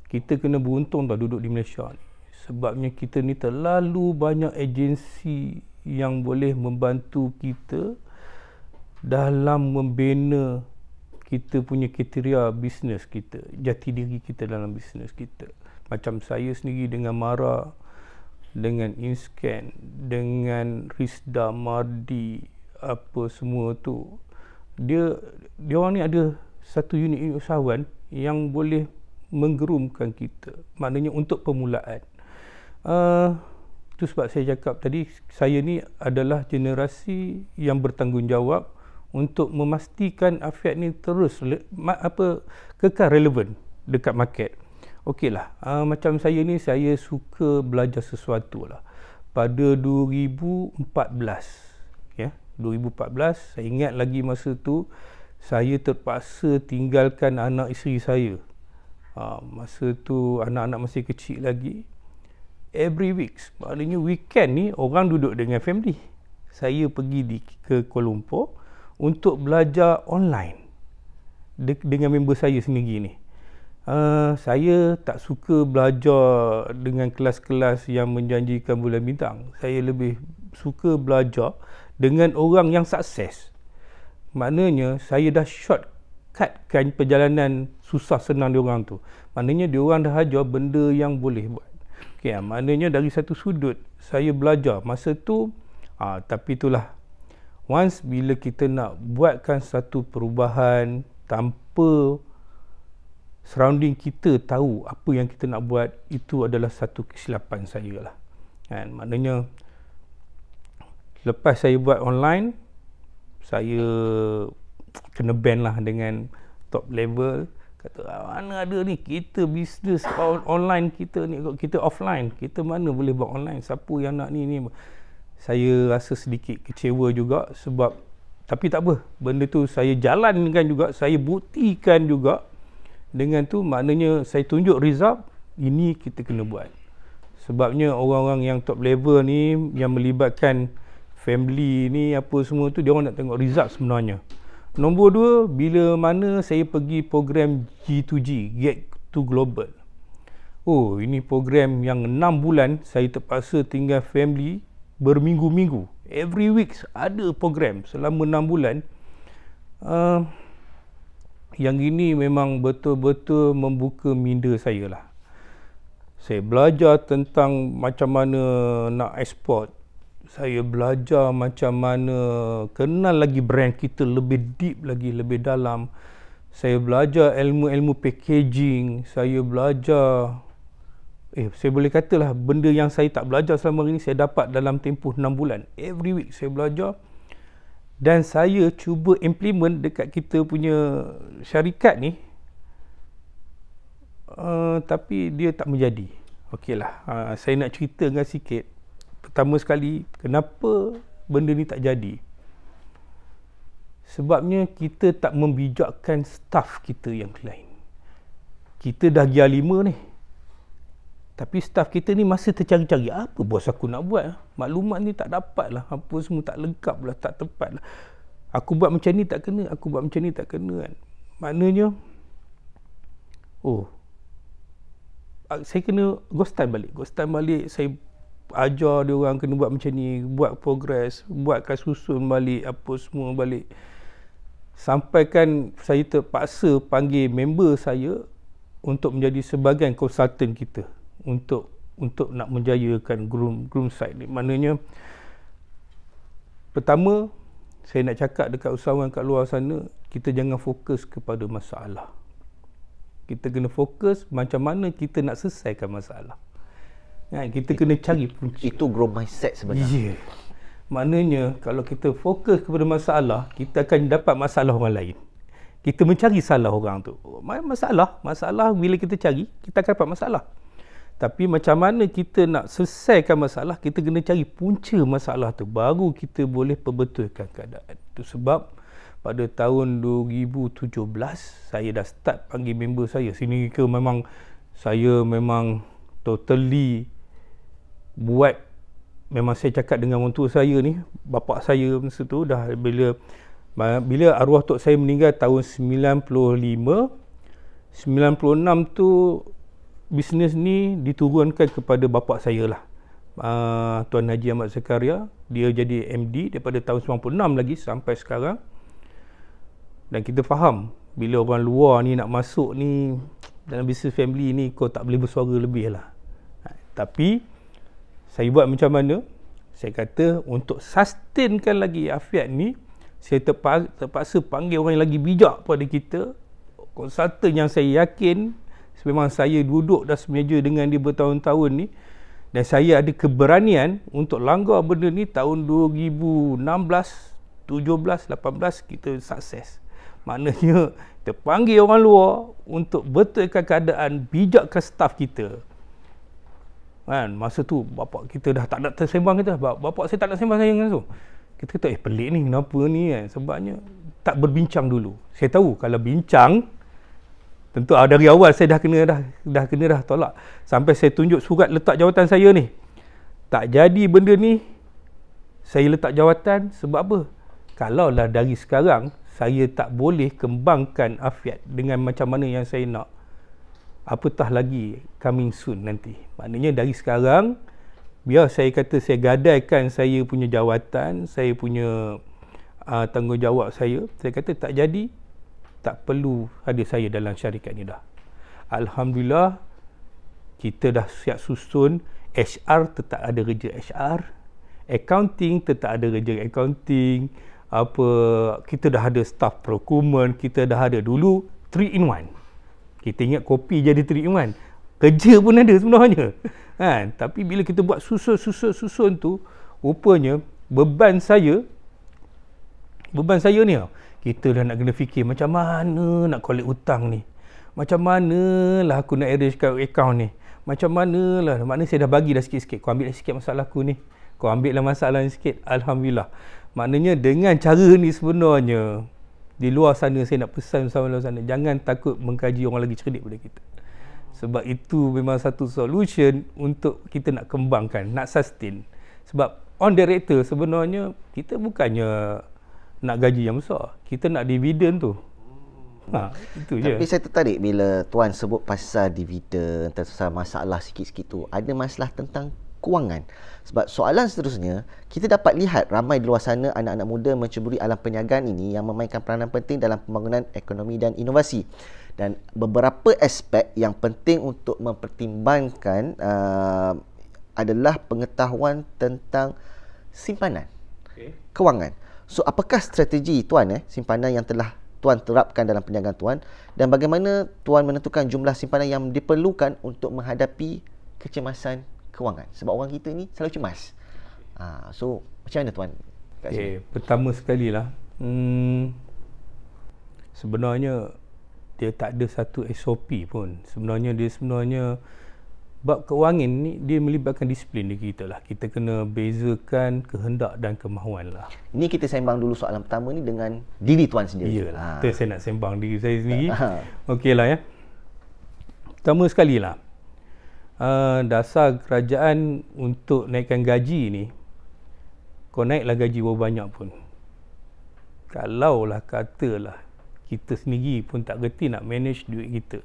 [SPEAKER 2] kita kena beruntung tau duduk di Malaysia ni. Sebabnya kita ni terlalu banyak agensi yang boleh membantu kita dalam membina kita punya kriteria bisnes kita, jati diri kita dalam bisnes kita. Macam saya sendiri dengan Mara, dengan Inscan, dengan Rizda, Mardi, apa semua tu, dia orang ni ada satu unit usahawan yang boleh menggerumkan kita. Maknanya untuk permulaan. Itu sebab saya cakap tadi, saya ni adalah generasi yang bertanggungjawab untuk memastikan Afiat ni terus kekal relevan dekat market. Okeylah, macam saya ni, saya suka belajar sesuatu lah. Pada 2014, ya, 2014, saya ingat lagi masa tu saya terpaksa tinggalkan anak isteri saya. Masa tu anak-anak masih kecil lagi. Every week, maknanya weekend ni orang duduk dengan family. Saya pergi ke Kuala Lumpur untuk belajar online dengan member saya sendiri ni. Saya tak suka belajar dengan kelas-kelas yang menjanjikan bulan bintang. Saya lebih suka belajar dengan orang yang sukses. Maknanya saya dah shortcutkan perjalanan susah senang diorang tu. Maknanya diorang dah ajar benda yang boleh buat. Okay, maknanya dari satu sudut saya belajar masa tu. Tapi itulah, once bila kita nak buatkan satu perubahan tanpa surrounding kita tahu apa yang kita nak buat, itu adalah satu kesilapan saya lah. Maknanya lepas saya buat online, saya kena ban lah dengan top level. Kata, mana ada ni, kita bisnes online kita ni, kita offline, kita mana boleh buat online, siapa yang nak ni. Saya rasa sedikit kecewa juga sebab, tapi tak apa, benda tu saya jalankan juga, saya buktikan juga. Dengan tu maknanya saya tunjuk result, ini kita kena buat. Sebabnya orang-orang yang top level ni, yang melibatkan family ni, apa semua tu, dia orang nak tengok result sebenarnya. Nombor 2, bila mana saya pergi program G2G, Get to Global. Ini program yang 6 bulan saya terpaksa tinggal family berminggu-minggu. Every week ada program selama 6 bulan. Yang ini memang betul-betul membuka minda saya lah. Saya belajar tentang macam mana nak export. Saya belajar macam mana kenal lagi brand kita lebih deep lagi, lebih dalam. Saya belajar ilmu-ilmu packaging. Saya belajar, saya boleh katalah benda yang saya tak belajar selama ini, saya dapat dalam tempoh 6 bulan. Every week saya belajar. Dan saya cuba implement dekat kita punya syarikat ni. Tapi dia tak menjadi. Okeylah, saya nak ceritakan sikit. Pertama sekali, kenapa benda ni tak jadi? Sebabnya kita tak membijakkan staff kita yang lain. Kita dah gear 5 ni. Tapi staff kita ni masih tercari-cari. Apa bos aku nak buat? Maklumat ni tak dapat lah. Apa semua tak lengkap lah, tak tepat lah. Aku buat macam ni tak kena, aku buat macam ni tak kena kan. Maknanya, saya kena ghost time balik. Saya ajar dia orang kena buat macam ni, buat progress, buatkan susun balik, apa semua balik. Sampaikan saya terpaksa panggil member saya untuk menjadi sebahagian konsultan kita untuk nak menjayakan groom side ni. Maknanya, pertama saya nak cakap dekat usahawan kat luar sana, kita jangan fokus kepada masalah. Kita kena fokus macam mana kita nak selesaikan masalah. Kita kena cari punca.
[SPEAKER 1] Itu growth mindset sebenarnya.
[SPEAKER 2] Maknanya kalau kita fokus kepada masalah, kita akan dapat masalah orang lain. Kita mencari salah orang tu. Masalah bila kita cari, kita akan dapat masalah. Tapi macam mana kita nak selesaikan masalah, kita kena cari punca masalah tu, baru kita boleh perbetulkan keadaan. Itu sebab pada tahun 2017 saya dah start panggil member saya. Sini ke memang saya memang totally buat, memang saya cakap dengan orang tua saya ni, bapa saya masa tu dah, bila arwah tok saya meninggal tahun 95, 96 tu bisnes ni diturunkan kepada bapa saya lah, Tuan Haji Ahmad Zakaria. Dia jadi MD daripada tahun 96 lagi sampai sekarang. Dan kita faham bila orang luar ni nak masuk ni dalam bisnes family ni, kau tak boleh bersuara lebih lah. Tapi saya buat macam mana? Saya kata untuk sustainkan lagi Afiat ni, saya terpaksa panggil orang yang lagi bijak pada kita, konsultan yang saya yakin. Memang saya duduk dah semeja dengan dia bertahun-tahun ni, Dan saya ada keberanian untuk langgar benda ni tahun 2016, 17, 18 kita sukses. Maknanya terpanggil orang luar untuk betulkan keadaan, bijakkan staf kita. Kan, masa tu bapak kita dah tak nak tersembang kita. Bapak saya tak nak sembang saya langsung. Kita kata pelik ni, kenapa ni kan? Sebabnya tak berbincang dulu. Saya tahu kalau bincang, tentu dari awal saya dah kena tolak. Sampai saya tunjuk surat letak jawatan saya ni. Tak jadi benda ni, saya letak jawatan sebab apa? Kalaulah dari sekarang saya tak boleh kembangkan Afiat dengan macam mana yang saya nak, apatah lagi coming soon nanti. Maknanya dari sekarang, biar saya kata saya gadaikan saya punya jawatan, saya punya tanggungjawab saya kata tak jadi, tak perlu ada saya dalam syarikat ni dah. Alhamdulillah, kita dah siap susun. HR tetap ada kerja HR, accounting tetap ada kerja accounting, kita dah ada staff procurement, kita dah ada dulu 3 in 1. Kita ingat kopi jadi 3 in 1, kerja pun ada sebenarnya kan. Tapi bila kita buat susun tu, rupanya beban saya ni kita dah nak kena fikir macam mana nak collect hutang ni, macam mana lah aku nak arrange account ni, macam mana lah. Maknanya saya dah bagi dah sikit-sikit, kau ambil dah sikit masalah aku ni, kau ambil lah masalah ni sikit. Alhamdulillah. Maknanya dengan cara ni sebenarnya, di luar sana saya nak pesan sama luar sana, jangan takut mengkaji orang lagi cerdik daripada kita. Sebab itu memang satu solution untuk kita nak kembangkan, nak sustain. Sebab on director sebenarnya kita bukannya nak gaji yang besar, kita nak dividen tu. Itu je.
[SPEAKER 1] Tapi saya tertarik bila Tuan sebut pasal dividen, pasal masalah sikit-sikit tu. Ada masalah tentang kewangan. Sebab soalan seterusnya, kita dapat lihat ramai di luar sana anak-anak muda menceburi alam perniagaan ini yang memainkan peranan penting dalam pembangunan ekonomi dan inovasi. Dan beberapa aspek yang penting untuk mempertimbangkan adalah pengetahuan tentang simpanan, kewangan. So, apakah strategi Tuan simpanan yang telah Tuan terapkan dalam perniagaan Tuan, dan bagaimana Tuan menentukan jumlah simpanan yang diperlukan untuk menghadapi kecemasan kewangan? Sebab orang kita ni selalu cemas. So, macam mana Tuan?
[SPEAKER 2] Pertama sekali lah, sebenarnya dia tak ada satu SOP pun. Sebenarnya bab kewangan ni dia melibatkan disiplin diri kita lah. Kita kena bezakan kehendak dan kemahuan lah.
[SPEAKER 1] Ini kita sembang dulu soalan pertama ni dengan diri Tuan sendiri.
[SPEAKER 2] Iyalah, tu saya nak sembang diri saya sendiri. Okeylah ya. Pertama sekali lah, dasar kerajaan untuk naikkan gaji ni, kau naiklah gaji berapa banyak pun, kalaulah katalah kita sendiri pun tak reti nak manage duit kita.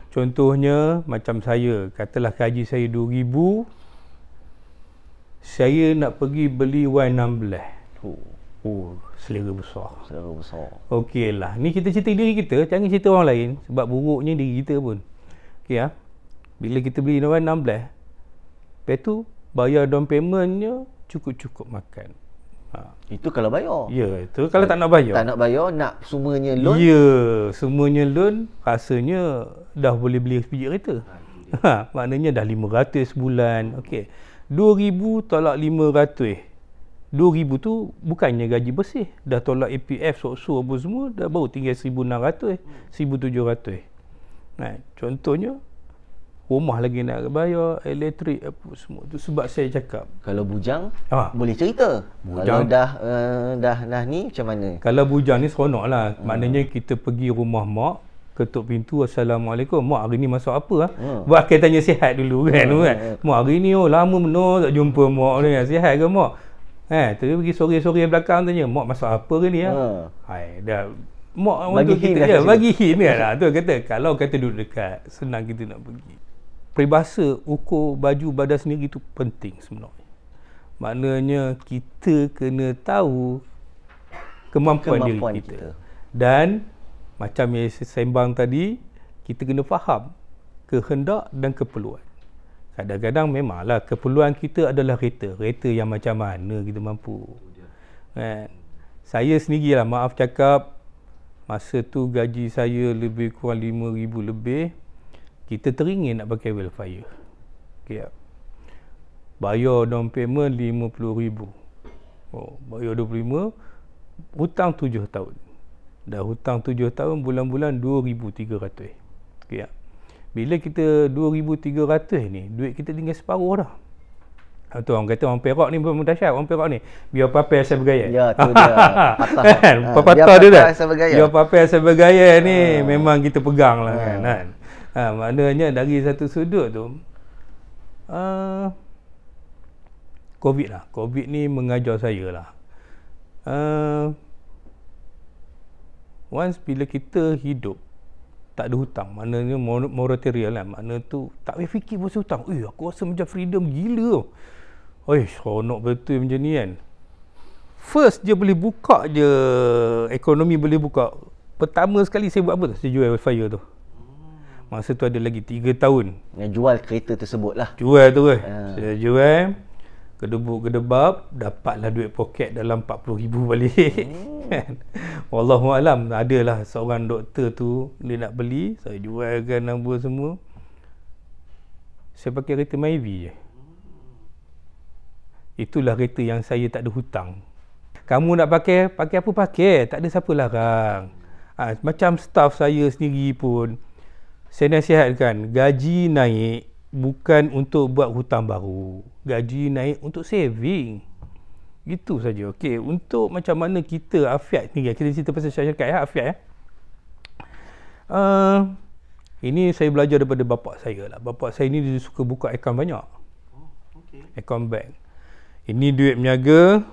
[SPEAKER 2] Contohnya macam saya, katalah gaji saya 2,000, saya nak pergi beli wine 16. Selera besar. Okeylah, ni kita cerita diri kita, jangan cerita orang lain, sebab buruknya diri kita pun. Okey ya. Bila kita beli wine 16, lepas tu bayar down paymentnya cukup-cukup makan.
[SPEAKER 1] Itu kalau bayar.
[SPEAKER 2] Ya, itu kalau tak nak bayar.
[SPEAKER 1] Tak nak bayar, nak semuanya loan.
[SPEAKER 2] Ya, semuanya loan, rasanya dah boleh beli biji kereta. Maknanya dah 500 sebulan. Okey. 2,000 tolak 500. 2,000 tu bukannya gaji bersih. Dah tolak APF, sok-sok apa semua, dah baru tinggal 1,600, 1,700. Contohnya, rumah lagi nak bayar, elektrik apa semua tu. Sebab saya cakap,
[SPEAKER 1] kalau bujang boleh cerita. Bujang, kalau dah ni macam mana?
[SPEAKER 2] Kalau bujang ni seronok lah. Maknanya kita pergi rumah mak, ketuk pintu, Assalamualaikum, mak hari ni masak apa Buat akan tanya sihat dulu kan. Mak hari ni lama benar tak jumpa mak ni, sihat ke mak? Tadi pergi sore-sore belakang tanya, mak masak apa hari ni? Dah mak
[SPEAKER 1] bagi
[SPEAKER 2] kita je, bagi hint kan. Tu kata kalau kata duduk dekat, senang kita nak pergi. Peribahasa ukur baju badan sendiri itu penting sebenarnya. Maknanya kita kena tahu kemampuan diri kita. Dan macam yang saya sembang tadi, kita kena faham kehendak dan keperluan. Kadang-kadang memanglah keperluan kita adalah kereta yang macam mana kita mampu. Saya sendirilah, maaf cakap, masa tu gaji saya lebih kurang 5,000 lebih. Kita teringin nak pakai welfare. bayar down payment 50,000. Bayar 25, hutang 7 tahun. Dah hutang 7 tahun, bulan-bulan 2,300. Okey tak? Bila kita 2,300 ni, duit kita tinggal separuh dah. Tu orang kata orang Perak ni pun dahsyat. Orang Perak ni biar papai asal bergaya.
[SPEAKER 1] Ya, tu dia.
[SPEAKER 2] Kan? Patah dia dah. Biar papai asal bergaya ni memang kita pegang lah kan. Maknanya dari satu sudut tu COVID lah. COVID ni mengajar saya lah. Once bila kita hidup tak ada hutang, maknanya moratorium lah, makna tu tak payah fikir pasal hutang. Aku rasa macam freedom gila. Seronok betul macam ni kan. First je boleh buka je, ekonomi boleh buka. Pertama sekali saya buat apa tu? Saya jual Wildfire tu. Masa tu ada lagi 3 tahun.
[SPEAKER 1] Yang jual kereta tersebut lah.
[SPEAKER 2] Jual tu kan. Saya jual, kedebuk-kedebab, dapatlah duit poket dalam 40,000 balik. Wallahualam, adalah seorang doktor tu, dia nak beli, saya jualkan apa semua. Saya pakai kereta Myvi je. Itulah kereta yang saya tak ada hutang. Kamu nak pakai apa pakai, tak ada siapa larang. Macam staff saya sendiri pun, saya nasihatkan, gaji naik bukan untuk buat hutang baru. Gaji naik untuk saving. Itu saja. Okey, untuk macam mana kita Afiat ni, kita cerita pasal syarikat ya, Afiat ya. Ini saya belajar daripada bapa saya lah. Bapa saya ni dia suka buka akaun banyak. Akaun bank. Ini duit berniaga.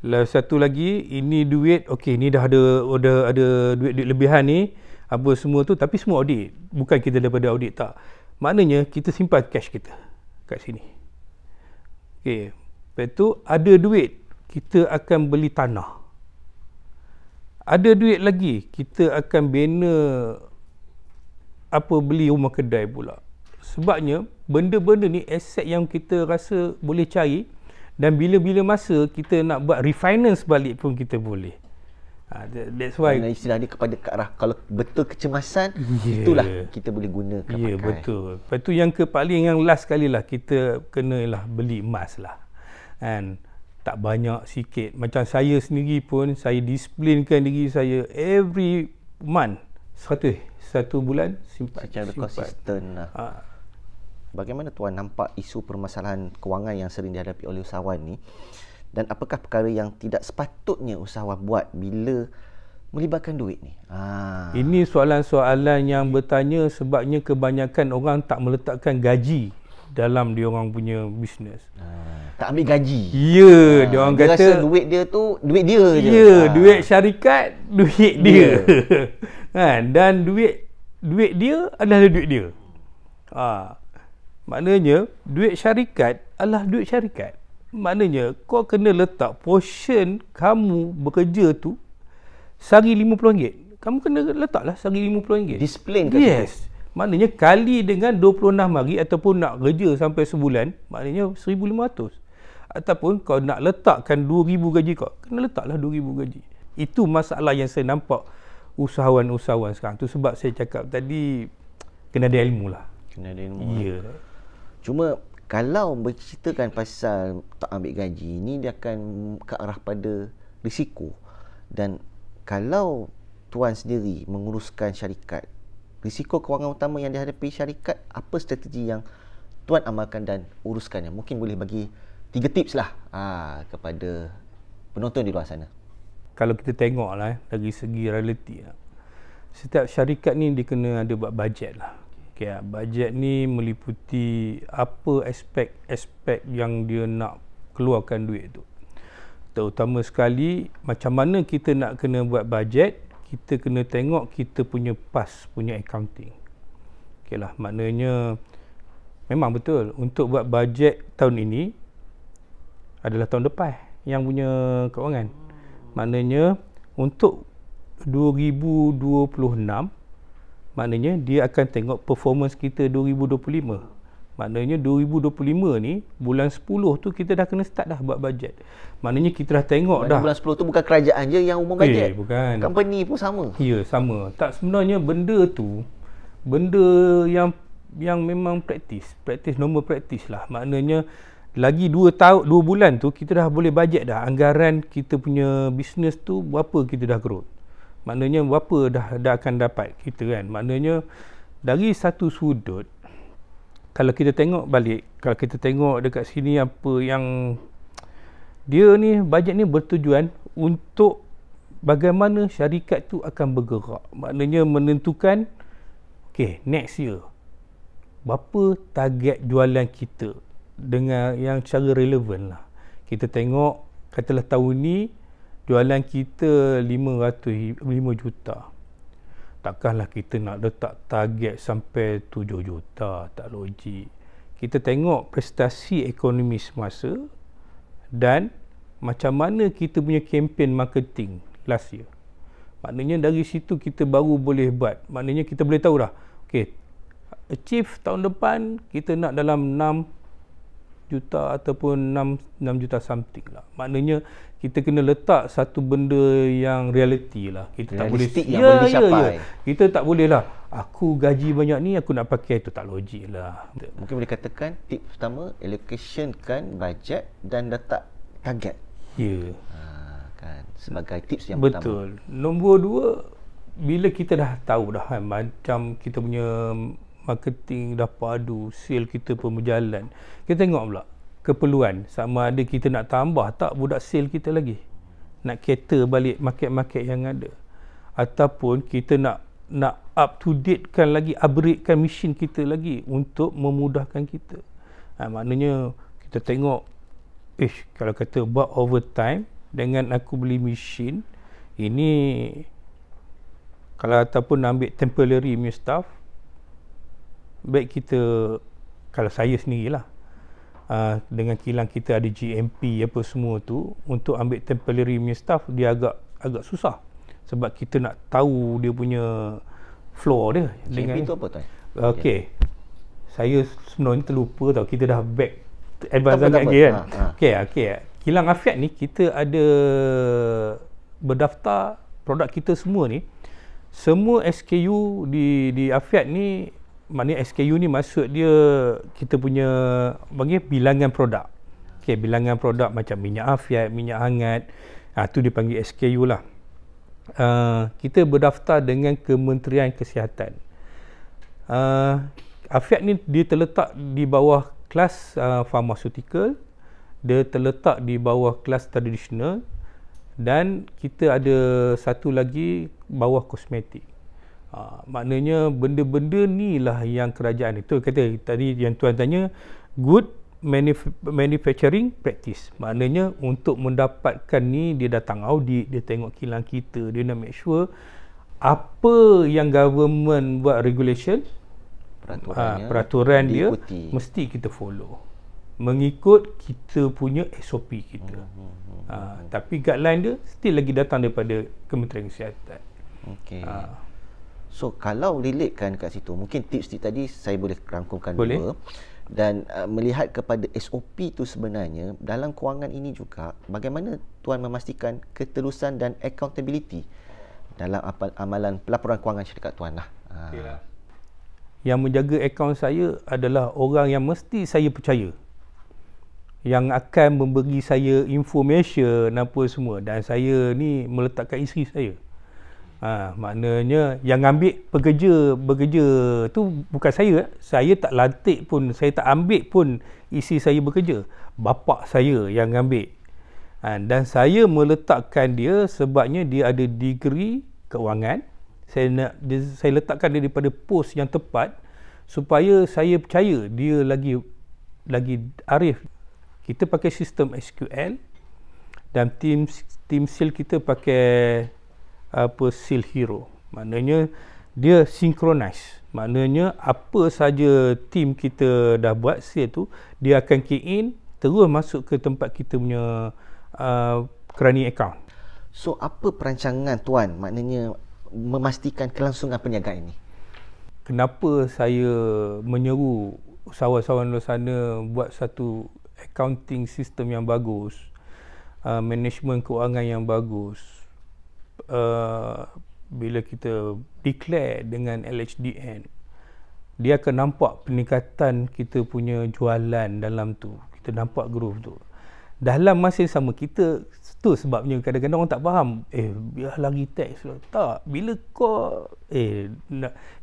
[SPEAKER 2] Lalu satu lagi, ini duit, okey, ni dah ada duit lebihan ni, apa semua tu, tapi semua audit. Bukan kita daripada audit, tak. Maknanya kita simpan cash kita kat sini. Okey. Lepas tu ada duit, kita akan beli tanah. Ada duit lagi, kita akan bina beli rumah kedai pula. Sebabnya benda-benda ni aset yang kita rasa boleh cari, dan bila-bila masa kita nak buat refinance balik pun kita boleh. That's why
[SPEAKER 1] istilah dia kepada ke arah kalau betul kecemasan, itulah kita boleh guna pakai.
[SPEAKER 2] Ya, betul. Lepas tu yang yang last kali lah, kita kenalah beli emas lah. And tak banyak, sikit. Macam saya sendiri pun, saya disiplinkan diri saya every month 100, 1 bulan simpan.
[SPEAKER 1] Secara konsisten lah. Bagaimana tuan nampak isu permasalahan kewangan yang sering dihadapi oleh usahawan ni, dan apakah perkara yang tidak sepatutnya usahawan buat bila melibatkan duit ni?
[SPEAKER 2] Ini soalan-soalan yang bertanya sebabnya kebanyakan orang tak meletakkan gaji dalam dia orang punya bisnes.
[SPEAKER 1] Tak ambil gaji.
[SPEAKER 2] Ya, dia orang kata
[SPEAKER 1] rasa duit dia tu duit dia je.
[SPEAKER 2] Ya, duit syarikat duit dia. Kan? Dan duit dia adalah duit dia. Maknanya duit syarikat adalah duit syarikat. Maknanya kau kena letak portion kamu bekerja tu sehari RM50. Kamu kena letaklah sehari RM50.
[SPEAKER 1] Disiplin kat
[SPEAKER 2] yes. Situ. Maknanya kali dengan 26 hari ataupun nak kerja sampai sebulan, maknanya 1,500. Ataupun kau nak letakkan 2,000 gaji kau, kena letaklah 2,000 gaji. Itu masalah yang saya nampak usahawan-usahawan sekarang. Tu sebab saya cakap tadi kena ada ilmu lah.
[SPEAKER 1] Kena ada ilmu.
[SPEAKER 2] Ya.
[SPEAKER 1] Cuma kalau berceritakan pasal tak ambil gaji ni, dia akan ke arah pada risiko. Dan kalau tuan sendiri menguruskan syarikat, risiko kewangan utama yang dihadapi syarikat, apa strategi yang tuan amalkan dan uruskannya? Mungkin boleh bagi 3 tips lah kepada penonton di luar sana.
[SPEAKER 2] Kalau kita tengok lah dari segi realiti, setiap syarikat ni dia kena ada buat bajet lah. Okay, bajet ni meliputi apa aspek-aspek yang dia nak keluarkan duit tu. Terutama sekali macam mana kita nak kena buat bajet, kita kena tengok kita punya punya accounting. Okay lah, maknanya memang betul untuk buat bajet tahun ini adalah tahun depan yang punya kewangan. Maknanya untuk 2026, maknanya dia akan tengok performance kita 2025. Maknanya 2025 ni bulan 10 tu kita dah kena start dah buat bajet. Maknanya kita dah tengok dah.
[SPEAKER 1] Bulan 10 tu bukan kerajaan je yang umum bajet.
[SPEAKER 2] Bukan.
[SPEAKER 1] Company pun sama.
[SPEAKER 2] Ya, sama. Tak, sebenarnya benda tu, benda yang yang memang praktis normal praktis lah. Maknanya lagi 2 bulan tu kita dah boleh bajet dah anggaran kita punya bisnes tu berapa kita dah growth. Maknanya berapa dah akan dapat kita kan. Maknanya dari satu sudut, kalau kita tengok balik, kalau kita tengok dekat sini apa yang dia ni, bajet ni bertujuan untuk bagaimana syarikat tu akan bergerak. Maknanya menentukan next year berapa target jualan kita dengan yang secara relevan lah. Kita tengok katalah tahun ni jualan kita 5 juta. Takkanlah kita nak letak target sampai 7 juta, tak logik. Kita tengok prestasi ekonomi semasa dan macam mana kita punya kempen marketing last year. Maknanya dari situ kita baru boleh buat. Maknanya kita boleh tahu dah, achieve tahun depan kita nak dalam 6 juta ataupun 6 juta something lah. Maknanya kita kena letak satu benda yang reality lah. Kita tak boleh
[SPEAKER 1] yang boleh dicapai.
[SPEAKER 2] Kita tak boleh lah, aku gaji banyak ni aku nak pakai, tu tak logik lah.
[SPEAKER 1] Mungkin boleh katakan tip pertama, allocationkan bajet dan letak target.
[SPEAKER 2] Ya.
[SPEAKER 1] Kan sebagai tips yang
[SPEAKER 2] betul.
[SPEAKER 1] pertama.
[SPEAKER 2] Betul. Nombor 2, bila kita dah tahu dah kan, macam kita punya marketing dah padu, sale kita pun berjalan, kita tengok pula keperluan, sama ada kita nak tambah tak budak sale kita lagi, nak cater balik market-market yang ada, ataupun kita nak up to date kan lagi, upgrade kan mesin kita lagi untuk memudahkan kita. Maknanya kita tengok, kalau kata buat overtime dengan aku beli mesin ini, kalau ataupun ambil temporary punya staff, baik kita, kalau saya sendirilah, dengan kilang kita ada GMP apa semua tu, untuk ambil temporary punya staff dia agak susah, sebab kita nak tahu dia punya floor dia.
[SPEAKER 1] GMP tu apa tuan?
[SPEAKER 2] Saya sebenarnya terlupa tau, kita dah back advance sangat kan. Kilang Afiat ni kita ada berdaftar produk kita semua ni, semua SKU di Afiat ni, maknanya SKU ni maksud dia kita punya panggil bilangan produk. Bilangan produk macam minyak Afiat, minyak hangat, tu dipanggil SKU lah. Kita berdaftar dengan Kementerian Kesihatan. Afiat ni dia terletak di bawah kelas pharmaceutical, dia terletak di bawah kelas tradisional, dan kita ada satu lagi bawah kosmetik. Maknanya benda-benda ni lah yang kerajaan itu kata tadi yang tuan tanya, good manufacturing practice. Maknanya untuk mendapatkan ni dia datang audit, dia tengok kilang kita, dia nak make sure apa yang government buat regulation, peraturan dia mesti kita follow, mengikut kita punya SOP kita. Tapi guideline dia still lagi datang daripada Kementerian Kesihatan.
[SPEAKER 1] So kalau relatekan kat situ, mungkin tips tadi saya boleh rangkumkan dua. Dan melihat kepada SOP tu sebenarnya dalam kewangan ini juga, bagaimana tuan memastikan keterusan dan accountability dalam amalan pelaporan kewangan syarikat tuan lah.
[SPEAKER 2] Yang menjaga akaun saya adalah orang yang mesti saya percaya, yang akan memberi saya information apa semua, dan saya ni meletakkan isteri saya. Maknanya yang ambil bekerja tu bukan saya tak lantik pun, saya tak ambil pun isteri saya bekerja, bapa saya yang ambil. Dan saya meletakkan dia sebabnya dia ada degree kewangan. Saya letakkan dia daripada pos yang tepat supaya saya percaya dia lagi arif. Kita pakai sistem SQL dan tim sale kita pakai Sale Hero. Maknanya dia synchronize. Maknanya apa saja tim kita dah buat sale tu, dia akan key in terus masuk ke tempat kita punya keranji account.
[SPEAKER 1] So apa perancangan tuan maknanya memastikan kelangsungan perniagaan ini?
[SPEAKER 2] Kenapa saya menyeru usahawan-usahawan luar sana buat satu accounting system yang bagus, management kewangan yang bagus. Bila kita declare dengan LHDN, dia akan nampak peningkatan kita punya jualan dalam tu. Kita nampak growth tu. Dalam masa yang sama kita, tu sebabnya kadang-kadang orang tak faham, biar lagi tax. Tak, bila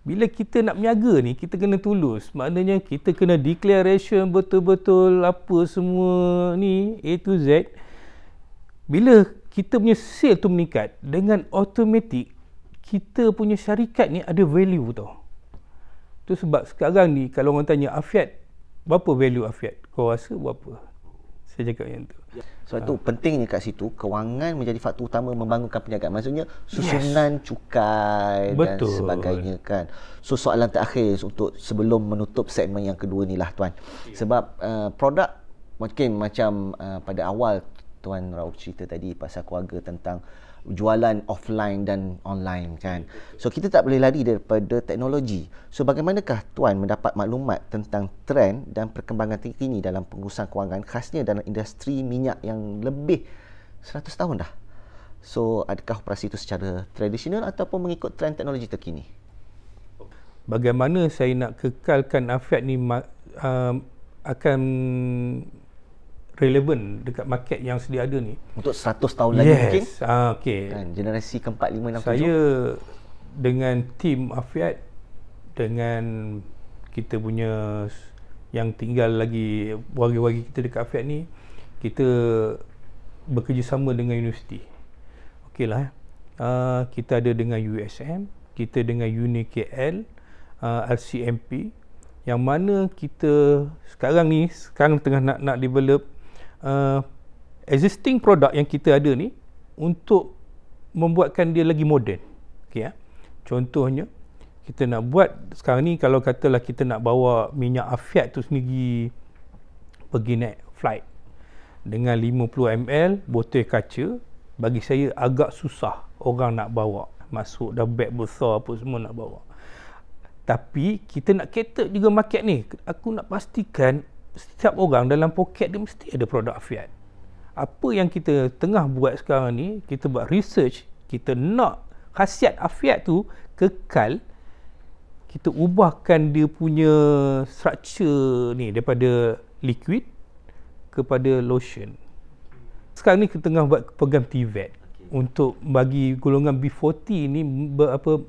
[SPEAKER 2] bila kita nak berniaga ni, kita kena tulus. Maknanya kita kena declaration betul-betul apa semua ni A to Z. Bila kita punya sale tu meningkat, dengan automatik kita punya syarikat ni ada value tau. Tu sebab sekarang ni kalau orang tanya Afiat, berapa value Afiat? Kau rasa berapa? Saya cakap yang tu.
[SPEAKER 1] Sebab tu pentingnya kat situ kewangan menjadi faktor utama membangunkan perniagaan. Maksudnya susunan cukai dan sebagainya kan. So soalan terakhir untuk sebelum menutup segmen yang kedua ni lah tuan. Sebab produk mungkin macam pada awal Tuan Rauf cerita tadi pasal keluarga tentang jualan offline dan online kan. So kita tak boleh lari daripada teknologi. So bagaimanakah tuan mendapat maklumat tentang trend dan perkembangan terkini dalam pengurusan kewangan khasnya dalam industri minyak yang lebih 100 tahun dah. So adakah operasi itu secara tradisional ataupun mengikut trend teknologi terkini?
[SPEAKER 2] Bagaimana saya nak kekalkan Afiat ni akan relevan dekat market yang sedia ada ni
[SPEAKER 1] untuk 100 tahun lagi mungkin.
[SPEAKER 2] Okey.
[SPEAKER 1] Kan generasi keempat, 5, 6, 7.
[SPEAKER 2] Saya dengan tim Afiat, dengan kita punya yang tinggal lagi warga-warga kita dekat Afiat ni, kita bekerjasama dengan universiti. Okeylah. Kita ada dengan USM, kita dengan UniKL, RCMP, yang mana kita sekarang tengah nak develop existing produk yang kita ada ni untuk membuatkan dia lagi moden. Okey ya. Contohnya kita nak buat sekarang ni, kalau katalah kita nak bawa minyak Afiat tu sendiri pergi naik flight dengan 50 ml botol kaca, bagi saya agak susah orang nak bawa masuk dah beg besar apa semua nak bawa. Tapi kita nak cater juga market ni. Aku nak pastikan setiap orang dalam poket dia mesti ada produk Afiat. Apa yang kita tengah buat sekarang ni, kita buat research, kita nak khasiat Afiat tu kekal, kita ubahkan dia punya structure ni daripada liquid kepada lotion. Sekarang ni kita tengah buat program TVET untuk bagi golongan B40 ni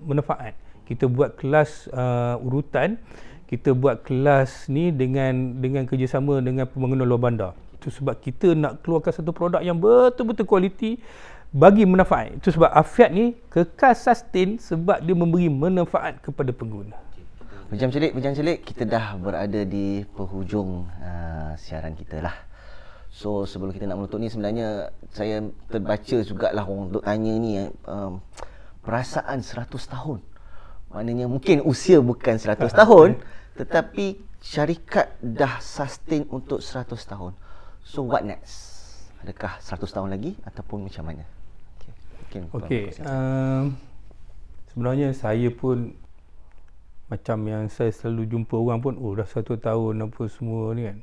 [SPEAKER 2] manfaat. Kita buat kelas urutan, kita buat kelas ni dengan kerjasama dengan pembangunan luar bandar. Itu sebab kita nak keluarkan satu produk yang betul-betul kualiti bagi manfaat. Itu sebab Afiat ni kekal sustain sebab dia memberi manfaat kepada pengguna.
[SPEAKER 1] Bincang celik, kita dah berada di penghujung siaran kita lah. So sebelum kita nak menutup ni, sebenarnya saya terbaca jugalah orang duk tanya ni perasaan 100 tahun. Maknanya mungkin usia bukan 100 tahun, tetapi syarikat dah sustain untuk 100 tahun. So what next? Adakah 100 tahun lagi ataupun macam mana?
[SPEAKER 2] Okey. Sebenarnya saya pun macam yang saya selalu jumpa orang pun, dah 1 tahun apa semua ni kan.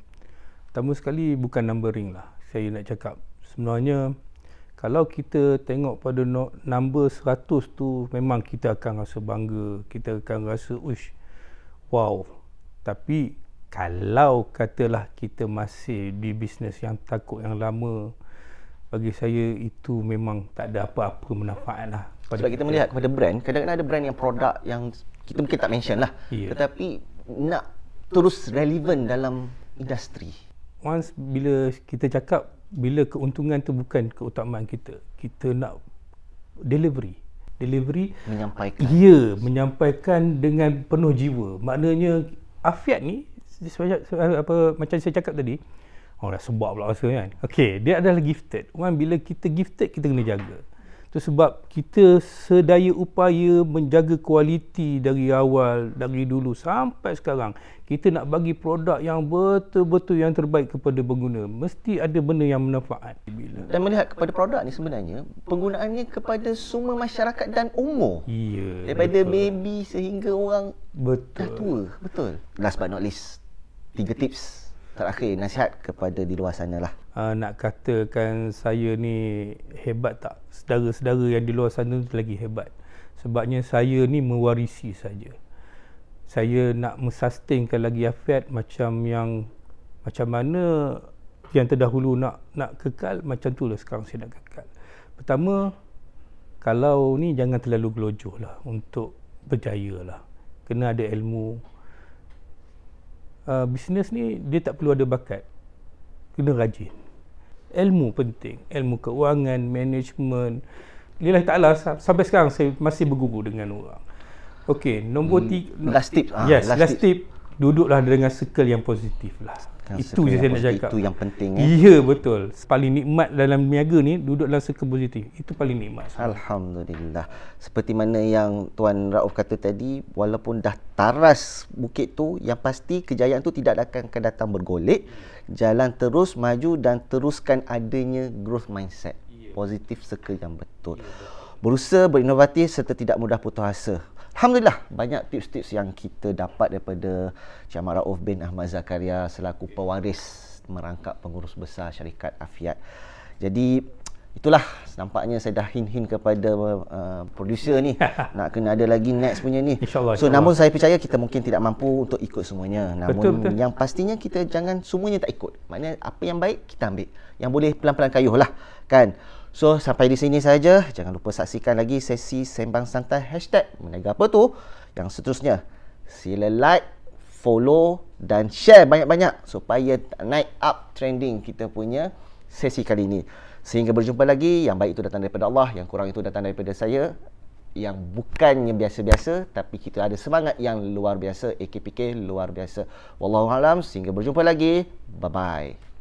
[SPEAKER 2] Pertama sekali bukan numbering lah. Saya nak cakap sebenarnya kalau kita tengok pada number 100 tu, memang kita akan rasa bangga, kita akan rasa wow. Tapi kalau katalah kita masih di bisnes yang takut yang lama, bagi saya itu memang tak ada apa-apa manfaat lah.
[SPEAKER 1] Sebab kita melihat kepada brand, kadang-kadang ada brand yang produk yang kita mungkin tak mention lah, tetapi nak terus relevan dalam industri.
[SPEAKER 2] Once bila kita cakap, bila keuntungan tu bukan keutamaan kita, kita nak delivery
[SPEAKER 1] menyampaikan.
[SPEAKER 2] Ya, menyampaikan dengan penuh jiwa. Maknanya Afiat ni macam saya cakap tadi, dah sebab pula rasa kan. Okey, dia adalah gifted. Bila kita gifted, kita kena jaga. Itu sebab kita sedaya upaya menjaga kualiti dari awal, dari dulu sampai sekarang. Kita nak bagi produk yang betul-betul yang terbaik kepada pengguna. Mesti ada benda yang manfaat.
[SPEAKER 1] Dan melihat kepada produk ni sebenarnya, penggunaannya kepada semua masyarakat dan umur.
[SPEAKER 2] Ya.
[SPEAKER 1] Daripada baby sehingga orang dah tua. Betul. Last but not least, 3 tips terakhir, nasihat kepada di luar sana lah.
[SPEAKER 2] Nak katakan saya ni hebat tak? Saudara-saudara yang di luar sana tu lagi hebat. Sebabnya saya ni mewarisi saja. saya nak mensustainkan lagi Afiat macam mana yang terdahulu nak kekal, macam tu lah sekarang saya nak kekal. Pertama, kalau ni jangan terlalu gelojoh lah untuk berjaya lah. Kena ada ilmu. Bisnes ni dia tak perlu ada bakat, kena rajin. Ilmu penting, ilmu keuangan, management. Lillahi ta'ala, sampai sekarang saya masih berguru dengan orang. Okey, nombor 3.
[SPEAKER 1] Last tip.
[SPEAKER 2] Last tip. Duduklah dengan circle yang positif lah. Itu je saya nak cakap.
[SPEAKER 1] Itu yang penting.
[SPEAKER 2] Ya, betul. Paling nikmat dalam niaga ni, duduk dalam circle positif. Itu paling nikmat.
[SPEAKER 1] Alhamdulillah. Seperti mana yang Tuan Rauf kata tadi, walaupun dah taras bukit tu, yang pasti kejayaan tu tidak akan datang bergolek. Jalan terus maju dan teruskan adanya growth mindset. Positif circle yang betul. Berusaha, berinovatif serta tidak mudah putus asa. Alhamdulillah, banyak tips-tips yang kita dapat daripada Cik Ahmad Rauf bin Ahmad Zakaria selaku pewaris merangkap pengurus besar syarikat Afiat. Jadi itulah, nampaknya saya dah hint kepada producer ni nak kena ada lagi next punya ni.
[SPEAKER 2] InsyaAllah.
[SPEAKER 1] Namun saya percaya kita mungkin tidak mampu untuk ikut semuanya. Namun
[SPEAKER 2] betul.
[SPEAKER 1] yang pastinya kita jangan semuanya tak ikut. Maknanya apa yang baik kita ambil. Yang boleh pelan-pelan kayuh lah, kan? So, sampai di sini saja. Jangan lupa saksikan lagi sesi Sembang Santai #Meniaga Apa Tu yang seterusnya. Sila like, follow dan share banyak-banyak supaya naik up trending kita punya sesi kali ini. Sehingga berjumpa lagi. Yang baik itu datang daripada Allah, yang kurang itu datang daripada saya. Yang bukannya biasa-biasa, tapi kita ada semangat yang luar biasa, AKPK luar biasa. Wallahualam. Sehingga berjumpa lagi. Bye-bye.